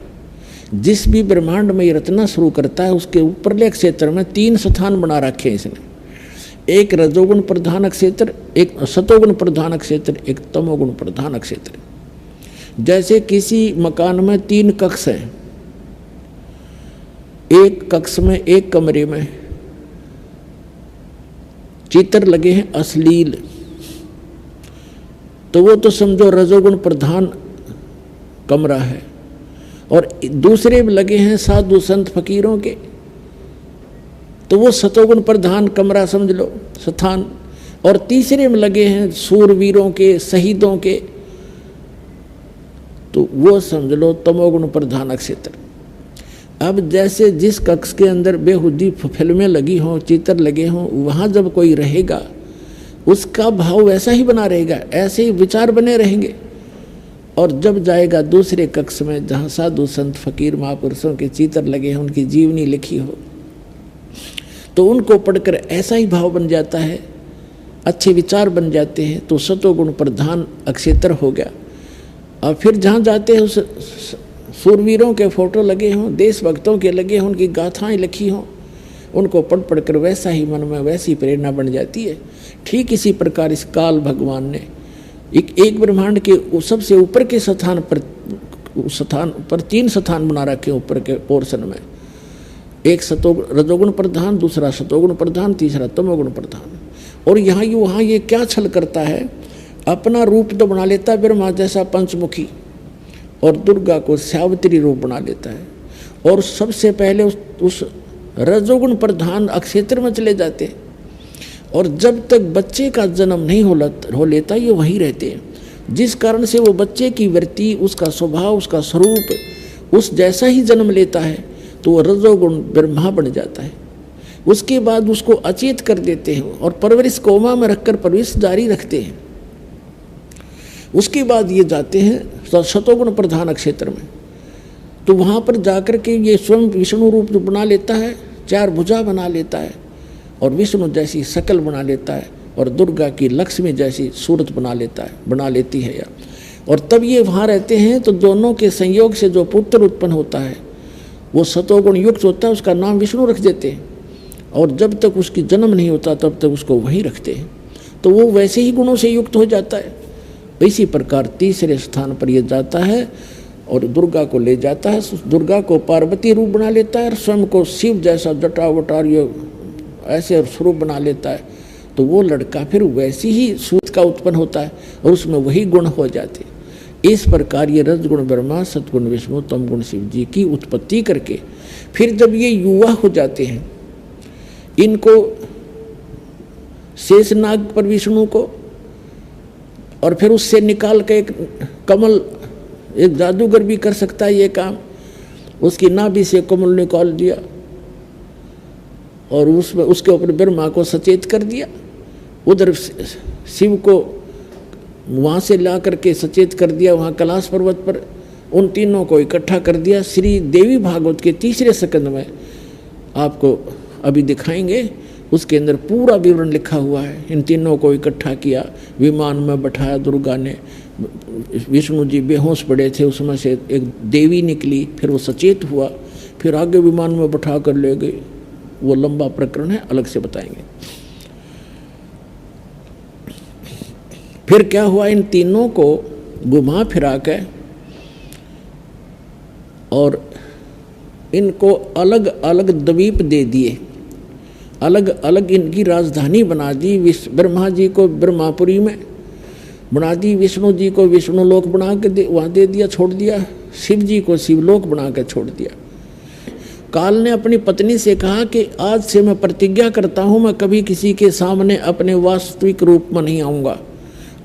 [SPEAKER 1] जिस भी ब्रह्मांड में ये रचना शुरू करता है उसके ऊपरले क्षेत्र में 3 स्थान बना रखे हैं इसने। एक रजोगुण प्रधान क्षेत्र, एक सतोगुण प्रधान क्षेत्र, एक तमोगुण प्रधान क्षेत्र। जैसे किसी मकान में 3 कक्ष हैं, एक कक्ष में, एक कमरे में चित्र लगे हैं अश्लील, तो वो तो समझो रजोगुण प्रधान कमरा है, और दूसरे में लगे हैं साधु संत फकीरों के, तो वो सतोगुण प्रधान कमरा समझ लो स्थान। और तीसरे में लगे हैं सूरवीरों के, शहीदों के, तो वो समझ लो तमोगुण प्रधान क्षेत्र। अब जैसे जिस कक्ष के अंदर बेहुदी फिल्में लगी हों, चित्र लगे हों, वहाँ जब कोई रहेगा उसका भाव वैसा ही बना रहेगा, ऐसे ही विचार बने रहेंगे। और जब जाएगा दूसरे कक्ष में जहाँ साधु संत फकीर महापुरुषों के चित्र लगे हैं, उनकी जीवनी लिखी हो, तो उनको पढ़कर ऐसा ही भाव बन जाता है, अच्छे विचार बन जाते हैं, तो सतोगुण प्रधान अक्षेत्र हो गया। और फिर जहाँ जाते हैं उस सूरवीरों के फोटो लगे हों, देशभक्तों के लगे हों, उनकी गाथाएं लिखी हों, उनको पढ़ पढ़कर वैसा ही मन में वैसी प्रेरणा बन जाती है। ठीक इसी प्रकार इस काल भगवान ने एक ब्रह्मांड के सबसे ऊपर के स्थान पर 3 स्थान बना रखे ऊपर के पोर्शन में, एक रजोगुण प्रधान, दूसरा सतोगुण प्रधान, तीसरा तमोगुण प्रधान। और यहाँ वहाँ ये क्या छल करता है, अपना रूप तो बना लेता है ब्रह्मा जैसा पंचमुखी, और दुर्गा को सावित्री रूप बना लेता है, और सबसे पहले उस रजोगुण प्रधान अक्षेत्र में चले जाते हैं। और जब तक बच्चे का जन्म नहीं हो लेता ये वहीं रहते हैं, जिस कारण से वो बच्चे की वृत्ति, उसका स्वभाव, उसका स्वरूप उस जैसा ही जन्म लेता है, तो वो रजोगुण ब्रह्मा बन जाता है। उसके बाद उसको अचेत कर देते हैं और परवरिश कोमा में रखकर परवरिश जारी रखते हैं। उसके बाद ये जाते हैं सतोगुण प्रधान क्षेत्र में, तो वहाँ पर जाकर के ये स्वयं विष्णु रूप जो बना लेता है, 4 भुजा बना लेता है, और विष्णु जैसी शकल बना लेता है, और दुर्गा की लक्ष्मी जैसी सूरत बना लेती है। और तब ये वहाँ रहते हैं, तो दोनों के संयोग से जो पुत्र उत्पन्न होता है वो सतोगुण युक्त होता है, उसका नाम विष्णु रख देते हैं। और जब तक उसकी जन्म नहीं होता तब तक उसको वहीं रखते हैं, तो वो वैसे ही गुणों से युक्त हो जाता है। इसी प्रकार तीसरे स्थान पर ये जाता है और दुर्गा को ले जाता है, दुर्गा को पार्वती रूप बना लेता है, और स्वयं को शिव जैसा जटा वटार ऐसे स्वरूप बना लेता है। तो वो लड़का फिर वैसी ही सूत का उत्पन्न होता है और उसमें वही गुण हो जाते। इस प्रकार ये रजगुण ब्रह्मा, सतगुण विष्णु, तमगुण शिव जी की उत्पत्ति करके फिर जब ये युवा हो जाते हैं, इनको शेषनाग पर विष्णु को, और फिर उससे निकाल के एक कमल, एक जादूगर भी कर सकता है ये काम, उसकी नाभि से कमल निकाल दिया और उसमें उसके ऊपर ब्रह्मा को सचेत कर दिया, उधर शिव को वहाँ से ला करके सचेत कर दिया वहाँ कैलाश पर्वत पर, उन तीनों को इकट्ठा कर दिया। श्री देवी भागवत के 3 स्कंद में आपको अभी दिखाएंगे, उसके अंदर पूरा विवरण लिखा हुआ है। इन तीनों को इकट्ठा किया, विमान में बैठाया दुर्गा ने, विष्णु जी बेहोश पड़े थे, उसमें से एक देवी निकली, फिर वो सचेत हुआ, फिर आगे विमान में बैठा कर ले गए। वो लंबा प्रकरण है, अलग से बताएंगे। फिर क्या हुआ, इन तीनों को घुमा फिरा के और इनको अलग अलग द्वीप दे दिए, अलग अलग इनकी राजधानी बना दी। ब्रह्मा जी को ब्रह्मापुरी में बना दी, विष्णु जी को विष्णु लोक बना के वहाँ दे दिया, छोड़ दिया, शिव जी को शिवलोक बना के छोड़ दिया। काल ने अपनी पत्नी से कहा कि आज से मैं प्रतिज्ञा करता हूँ, मैं कभी किसी के सामने अपने वास्तविक रूप में नहीं आऊँगा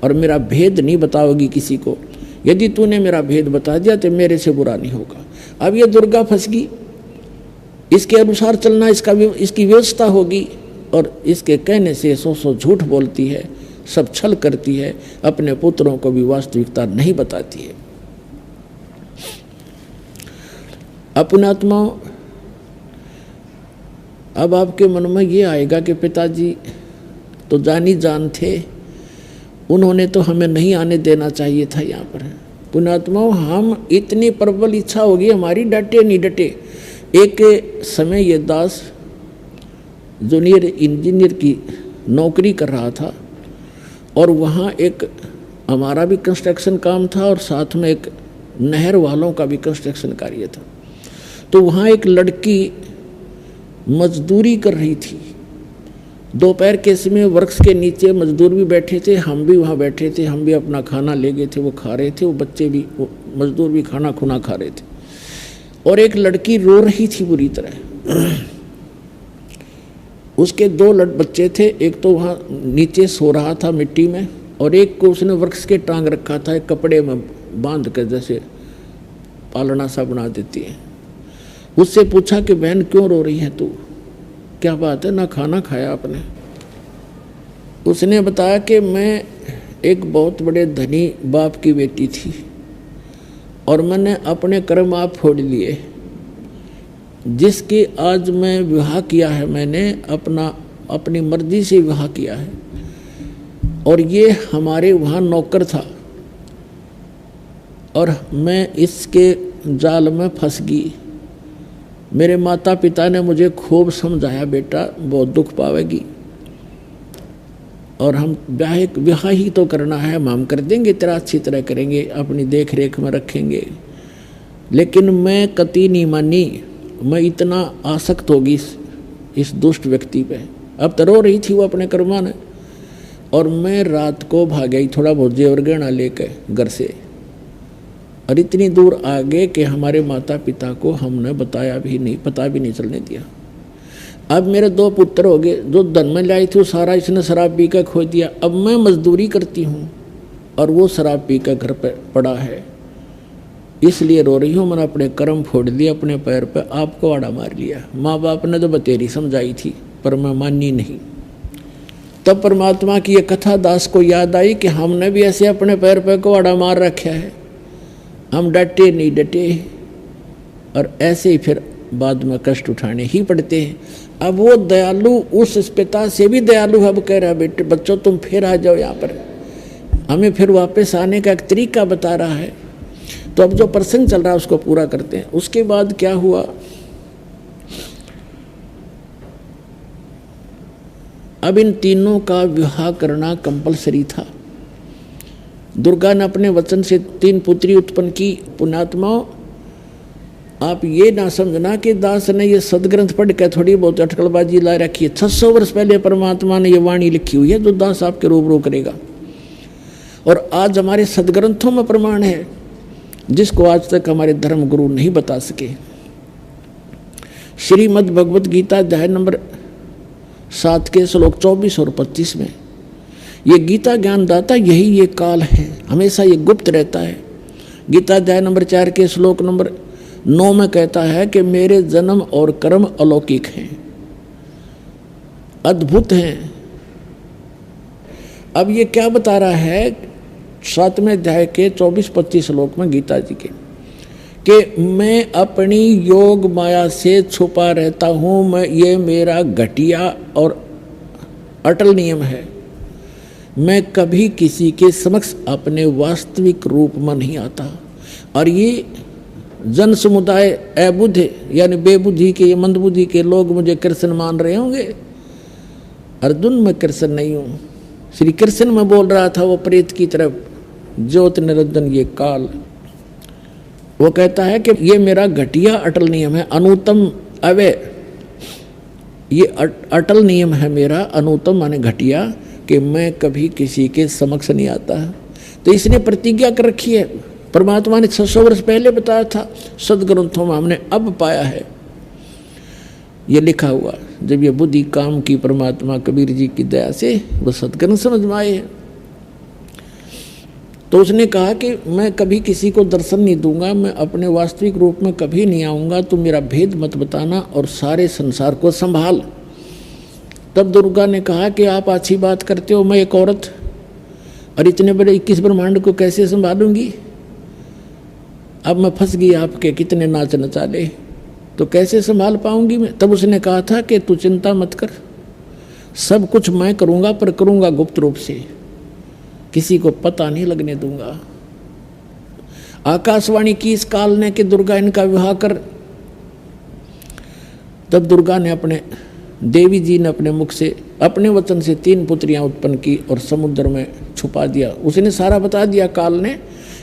[SPEAKER 1] और मेरा भेद नहीं बताओगी किसी को। यदि तूने मेरा भेद बता दिया तो मेरे से बुरा नहीं होगा। अब ये दुर्गा फंस गई, इसके अनुसार चलना इसकी व्यवस्था होगी, और इसके कहने से 100 झूठ बोलती है, सब छल करती है, अपने पुत्रों को भी वास्तविकता नहीं बताती है। अपनात्मा, अब आपके मन में ये आएगा कि पिताजी तो जानी जान थे, उन्होंने तो हमें नहीं आने देना चाहिए था यहाँ पर। पुण्यात्माओं, हम इतनी प्रबल इच्छा होगी हमारी, डटे नहीं डटे। एक समय ये दास जूनियर इंजीनियर की नौकरी कर रहा था, और वहाँ एक हमारा भी कंस्ट्रक्शन काम था और साथ में एक नहर वालों का भी कंस्ट्रक्शन कार्य था। तो वहाँ एक लड़की मजदूरी कर रही थी। दोपहर के समय वृक्ष के नीचे मजदूर भी बैठे थे, हम भी वहाँ बैठे थे, हम भी अपना खाना ले गए थे, वो खा रहे थे, वो बच्चे भी, वो मजदूर भी खाना खुना खा रहे थे। और एक लड़की रो रही थी बुरी तरह। उसके 2 बच्चे थे, एक तो वहाँ नीचे सो रहा था मिट्टी में, और एक को उसने वृक्ष के टांग रखा था, एक कपड़े में बांध कर, जैसे पालना सा बना देती है। उससे पूछा कि बहन क्यों रो रही है तू, क्या बात है, ना खाना खाया आपने? उसने बताया कि मैं एक बहुत बड़े धनी बाप की बेटी थी और मैंने अपने कर्म आप फोड़ लिए, जिसके आज मैं विवाह किया है, मैंने अपनी मर्जी से विवाह किया है, और ये हमारे वहाँ नौकर था और मैं इसके जाल में फंस गई। मेरे माता पिता ने मुझे खूब समझाया, बेटा बहुत दुख पावेगी और हम ब्याह ही तो करना है, हम कर देंगे, तेरा अच्छी तरह करेंगे, अपनी देख रेख में रखेंगे। लेकिन मैं कतई नहीं मानी, मैं इतना आसक्त होगी इस दुष्ट व्यक्ति पे। अब तो रो रही थी वो अपने कर्मा ने, और मैं रात को भाग गई थोड़ा बहुत जेवर गहना लेकर घर से, और इतनी दूर आ गए कि हमारे माता पिता को हमने बताया भी नहीं, पता भी नहीं चलने दिया। अब मेरे 2 पुत्र हो गए, जो धन में लाई थी वो सारा इसने शराब पी कर खो दिया। अब मैं मजदूरी करती हूँ और वो शराब पी कर घर पर पड़ा है, इसलिए रो रही हूँ। मैंने अपने कर्म फोड़ दिए, अपने पैर पे आपको आड़ा मार लिया। माँ बाप ने तो बतेरी समझाई थी पर मैं मानी नहीं। तब परमात्मा की ये कथा दास को याद आई कि हमने भी ऐसे अपने पैर पे को आड़ा मार रखा है, हम डटे नहीं डटे, और ऐसे ही फिर बाद में कष्ट उठाने ही पड़ते हैं। अब वो दयालु उस पिता से भी दयालु है, अब कह रहा है बेटे बच्चों तुम फिर आ जाओ यहाँ पर, हमें फिर वापस आने का एक तरीका बता रहा है। तो अब जो प्रसंग चल रहा है उसको पूरा करते हैं। उसके बाद क्या हुआ, अब इन तीनों का विवाह करना कंपलसरी था। दुर्गा ने अपने वचन से 3 पुत्री उत्पन्न की। पुण्यात्माओं, आप ये ना समझना कि दास ने ये सदग्रंथ पढ़ के थोड़ी बहुत अटकलबाजी ला रखी है। 600 वर्ष पहले परमात्मा ने ये वाणी लिखी हुई है जो दास आपके रूबरू करेगा, और आज हमारे सदग्रंथों में प्रमाण है जिसको आज तक हमारे धर्म गुरु नहीं बता सके। श्रीमद् भगवत गीता अध्याय नंबर 7 के श्लोक 24 और 25 में ये गीता ज्ञानदाता यही ये काल है, हमेशा ये गुप्त रहता है। गीता अध्याय नंबर 4 के श्लोक नंबर 9 में कहता है कि मेरे जन्म और कर्म अलौकिक हैं, अद्भुत हैं। अब ये क्या बता रहा है 7वें अध्याय के 24-25 श्लोक में गीता जी के, कि मैं अपनी योग माया से छुपा रहता हूँ, मैं ये मेरा घटिया और अटल नियम है। मैं कभी किसी के समक्ष अपने वास्तविक रूप में नहीं आता। और ये जन समुदाय अबुद्ध यानी बेबुद्धि के, ये मंदबुद्धि के लोग मुझे कृष्ण मान रहे होंगे। अर्जुन मैं कृष्ण नहीं हूँ, श्री कृष्ण में बोल रहा था वो प्रेत की तरफ, ज्योत निरंजन ये काल। वो कहता है कि ये मेरा घटिया अटल नियम है, अनुतम अवय, ये अटल नियम है मेरा, अनुतम माने घटिया, कि मैं कभी किसी के समक्ष नहीं आता। तो इसने प्रतिज्ञा कर रखी है, परमात्मा ने 600 वर्ष पहले बताया था, सदग्रंथों में हमने अब पाया है ये लिखा हुआ। जब ये बुद्धि काम की परमात्मा कबीर जी की दया से वो सदग्रंथ समझ में आए हैं। तो उसने कहा कि मैं कभी किसी को दर्शन नहीं दूंगा, मैं अपने वास्तविक रूप में कभी नहीं आऊँगा, तो मेरा भेद मत बताना और सारे संसार को संभाल। तब दुर्गा ने कहा कि आप अच्छी बात करते हो, मैं एक औरत और इतने बड़े 21 ब्रह्मांड को कैसे संभालूंगी। अब मैं फंस गई आपके कितने नाच नचाले, तो कैसे संभाल पाऊंगी मैं। तब उसने कहा था कि तू चिंता मत कर, सब कुछ मैं करूंगा, पर करूंगा गुप्त रूप से, किसी को पता नहीं लगने दूंगा। आकाशवाणी की इस काल ने कि दुर्गा इनका विवाह कर। तब दुर्गा ने अपने देवी जी ने अपने मुख से अपने वचन से 3 पुत्रियां उत्पन्न की और समुद्र में छुपा दिया। उसने सारा बता दिया काल ने,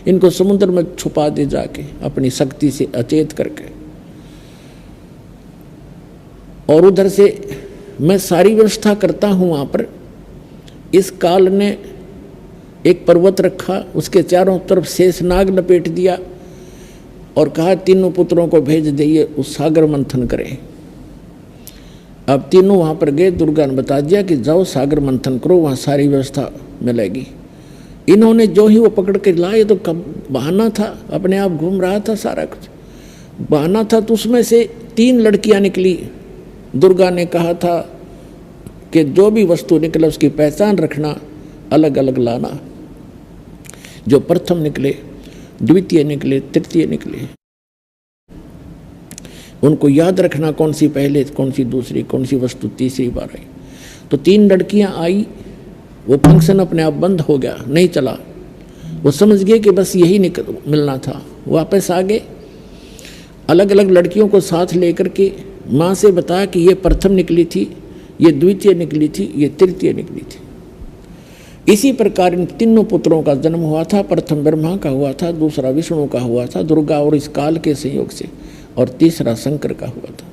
[SPEAKER 1] इनको समुद्र में छुपा दे जाके अपनी शक्ति से अचेत करके। और उधर से मैं सारी व्यवस्था करता हूँ वहाँ पर। इस काल ने एक पर्वत रखा, उसके चारों तरफ शेषनाग लपेट दिया और कहा 3 पुत्रों को भेज दिए, उस सागर मंथन करें। अब तीनों वहाँ पर गए, दुर्गा ने बता दिया कि जाओ सागर मंथन करो, वहाँ सारी व्यवस्था मिलेगी। इन्होंने जो ही वो पकड़ के लाए, तो कब बहाना था, अपने आप घूम रहा था, सारा कुछ बहाना था। तो उसमें से 3 लड़कियां निकली। दुर्गा ने कहा था कि जो भी वस्तु निकले उसकी पहचान रखना, अलग अलग लाना। जो प्रथम निकले, द्वितीय निकले, तृतीय निकले, उनको याद रखना कौन सी पहले, कौन सी दूसरी, कौन सी वस्तु तीसरी बार आई। तो 3 लड़कियां आई, वो फंक्शन अपने आप बंद हो गया, नहीं चला। वो समझ गए कि बस यही मिलना था। वापस आ गए, अलग अलग लड़कियों को साथ लेकर के माँ से बताया कि ये प्रथम निकली थी, ये द्वितीय निकली थी, ये तृतीय निकली थी। इसी प्रकार इन तीनों पुत्रों का जन्म हुआ था। प्रथम ब्रह्मा का हुआ था, दूसरा विष्णु का हुआ था, दुर्गा और इस काल के संयोग से, और तीसरा शंकर का हुआ था।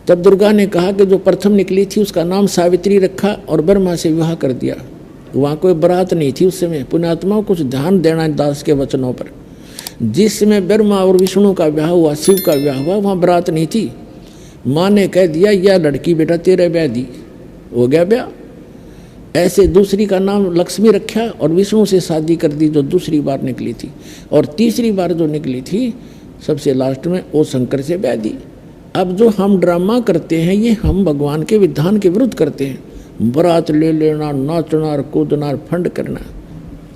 [SPEAKER 1] तब दुर्गा ने कहा कि जो प्रथम निकली थी उसका नाम सावित्री रखा और ब्रह्मा से विवाह कर दिया। वहाँ कोई बारात नहीं थी उस समय। पुण्यात्मा को कुछ ध्यान देना दास के वचनों पर। जिस समय ब्रह्मा और विष्णु का विवाह हुआ, शिव का विवाह हुआ, वहाँ बारात नहीं थी। माँ ने कह दिया यह लड़की बेटा तेरे ब्याह दी, हो गया ब्याह। ऐसे दूसरी का नाम लक्ष्मी रखा और विष्णु से शादी कर दी जो दूसरी बार निकली थी, और तीसरी बार जो निकली थी सबसे लास्ट में वो शंकर से ब्याह दी। अब जो हम ड्रामा करते हैं ये हम भगवान के विधान के विरुद्ध करते हैं। बारात ले लेना, नाचना और कूदना और फंड करना।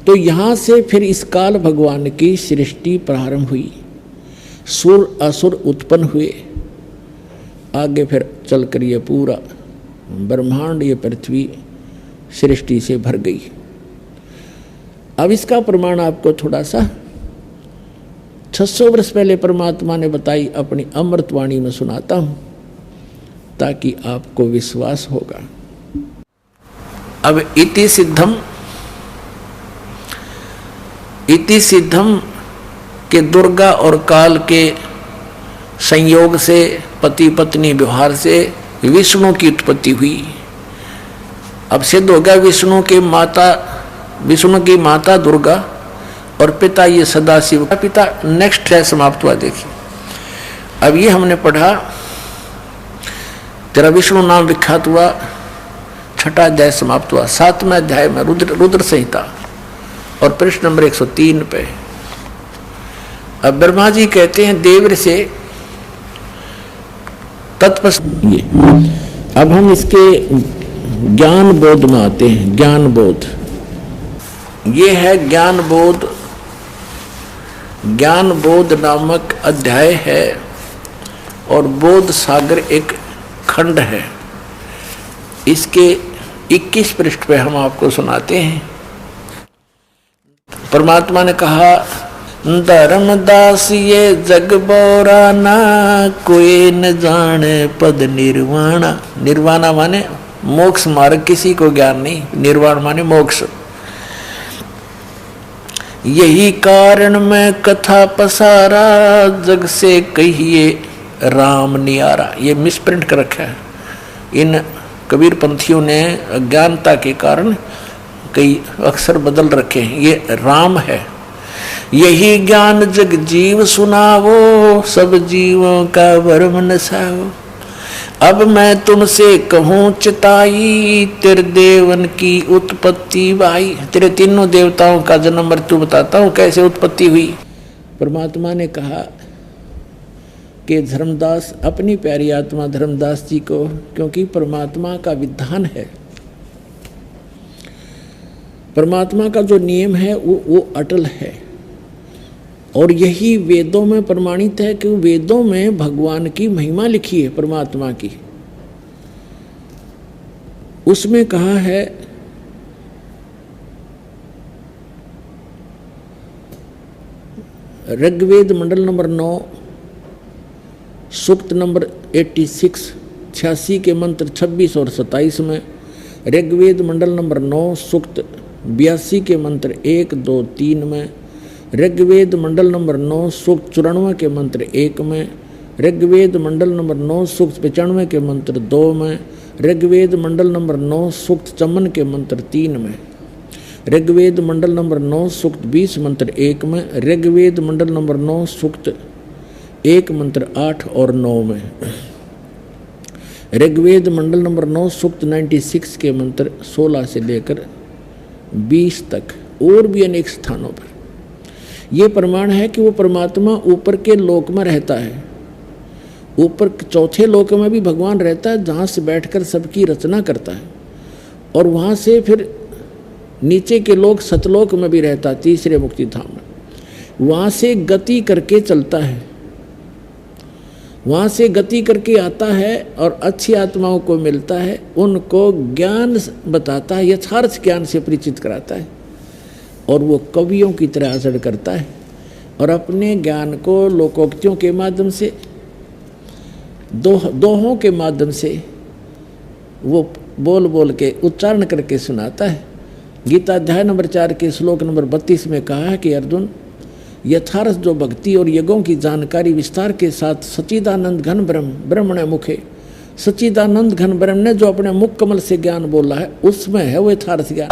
[SPEAKER 1] तो यहाँ से फिर इस काल भगवान की सृष्टि प्रारंभ हुई, सुर असुर उत्पन्न हुए। आगे फिर चलकर ये पूरा ब्रह्मांड, ये पृथ्वी सृष्टि से भर गई। अब इसका प्रमाण आपको थोड़ा सा 600 वर्ष पहले परमात्मा ने बताई अपनी अमृतवाणी में सुनाता हूं, ताकि आपको विश्वास होगा। अब इति सिद्धम के दुर्गा और काल के संयोग से, पति पत्नी व्यवहार से विष्णु की उत्पत्ति हुई। अब सिद्ध हो गया विष्णु की माता दुर्गा और पिता ये सदाशिव का पिता। नेक्स्ट है समाप्त हुआ। देखिए अब ये हमने पढ़ा, तेरा विष्णु नाम विख्यात हुआ, 6ठा अध्याय समाप्त हुआ। 7वें अध्याय में रुद्र संहिता और पृष्ठ नंबर 103 पे। अब ब्रह्मा जी कहते हैं देवर से तत्पश्चात। अब हम इसके ज्ञान बोध में आते हैं। ज्ञान बोध, ये है ज्ञान बोध। ज्ञान बोध नामक अध्याय है और बोध सागर एक खंड है। इसके 21 पृष्ठ पे हम आपको सुनाते हैं। परमात्मा ने कहा, धर्मदास ये जग बोरा ना, कोई न जाने पद निर्वाणा। निर्वाणा माने मोक्ष मार्ग, किसी को ज्ञान नहीं। निर्वाण माने मोक्ष। यही कारण मैं कथा पसारा, जग से कहिए राम नियारा। ये मिसप्रिंट कर रखा है इन कबीर पंथियों ने, अज्ञानता के कारण कई अक्षर बदल रखे हैं। ये राम है। यही ज्ञान जग जीव सुनावो, सब जीवों का भरम नसाओ। अब मैं तुमसे कहूँ चिताई, तेरे देवन की उत्पत्ति भाई। तेरे तीनों देवताओं का जन्म मृत्यु बताता हूँ, कैसे उत्पत्ति हुई। परमात्मा ने कहा कि धर्मदास अपनी प्यारी आत्मा धर्मदास जी को, क्योंकि परमात्मा का विधान है, परमात्मा का जो नियम है वो अटल है। और यही वेदों में प्रमाणित है कि वेदों में भगवान की महिमा लिखी है परमात्मा की। उसमें कहा है ऋग्वेद मंडल नंबर 9 सूक्त नंबर 86 के मंत्र 26 और 27 में, ऋग्वेद मंडल नंबर 9 सूक्त 82 के मंत्र 1, 2, 3 में, ऋग्वेद मंडल नंबर 9 सूक्त 94 के मंत्र 1 में, ऋग्वेद मंडल नंबर 9 सूक्त 95 के मंत्र 2 में, ऋग्वेद मंडल नंबर 9 सूक्त 54 के मंत्र 3 में, ऋग्वेद मंडल नंबर 9 सूक्त 20 मंत्र 1 में, ऋग्वेद मंडल नंबर 9 सूक्त 1 मंत्र 8 और 9 में। ऋग्वेद मंडल नंबर 9 सूक्त 96 के मंत्र 16 से लेकर 20 तक और भी अनेक स्थानों पर ये प्रमाण है कि वो परमात्मा ऊपर के लोक में रहता है। ऊपर चौथे लोक में भी भगवान रहता है, जहाँ से बैठकर सबकी रचना करता है, और वहाँ से फिर नीचे के लोक सतलोक में भी रहता है, तीसरे मुक्ति धाम में। वहाँ से गति करके चलता है, वहाँ से गति करके आता है और अच्छी आत्माओं को मिलता है, उनको ज्ञान बताता है, यथार्थ ज्ञान से परिचित कराता है, और वो कवियों की तरह असर करता है और अपने ज्ञान को लोकोक्तियों के माध्यम से, दोहों के माध्यम से वो बोल बोल के उच्चारण करके सुनाता है। गीता अध्याय नंबर 4 के श्लोक नंबर 32 में कहा है कि अर्जुन, यथार्थ जो भक्ति और यज्ञों की जानकारी विस्तार के साथ सच्चिदानंद घन ब्रह्मण मुखे, सच्चिदानंद घन ब्रह्म ने जो अपने मुख कमल से ज्ञान बोला है, उसमें है वो यथार्थ ज्ञान।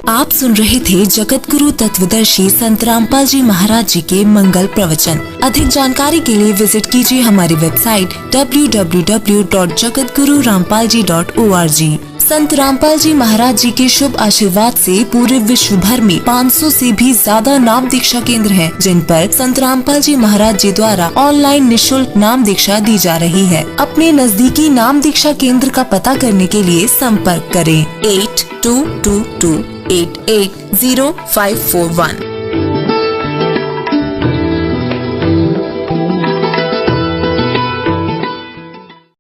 [SPEAKER 2] आप सुन रहे थे जगत गुरु तत्वदर्शी संत रामपाल जी महाराज जी के मंगल प्रवचन। अधिक जानकारी के लिए विजिट कीजिए हमारी वेबसाइट www.jagatgururampalji.org। संत रामपाल जी महाराज जी के शुभ आशीर्वाद से पूरे विश्व भर में 500 से भी ज्यादा नाम दीक्षा केंद्र हैं, जिन पर संत रामपाल जी महाराज जी द्वारा ऑनलाइन निशुल्क नाम दीक्षा दी जा रही है। अपने नजदीकी नाम दीक्षा केंद्र का पता करने के लिए संपर्क करें 8222880541।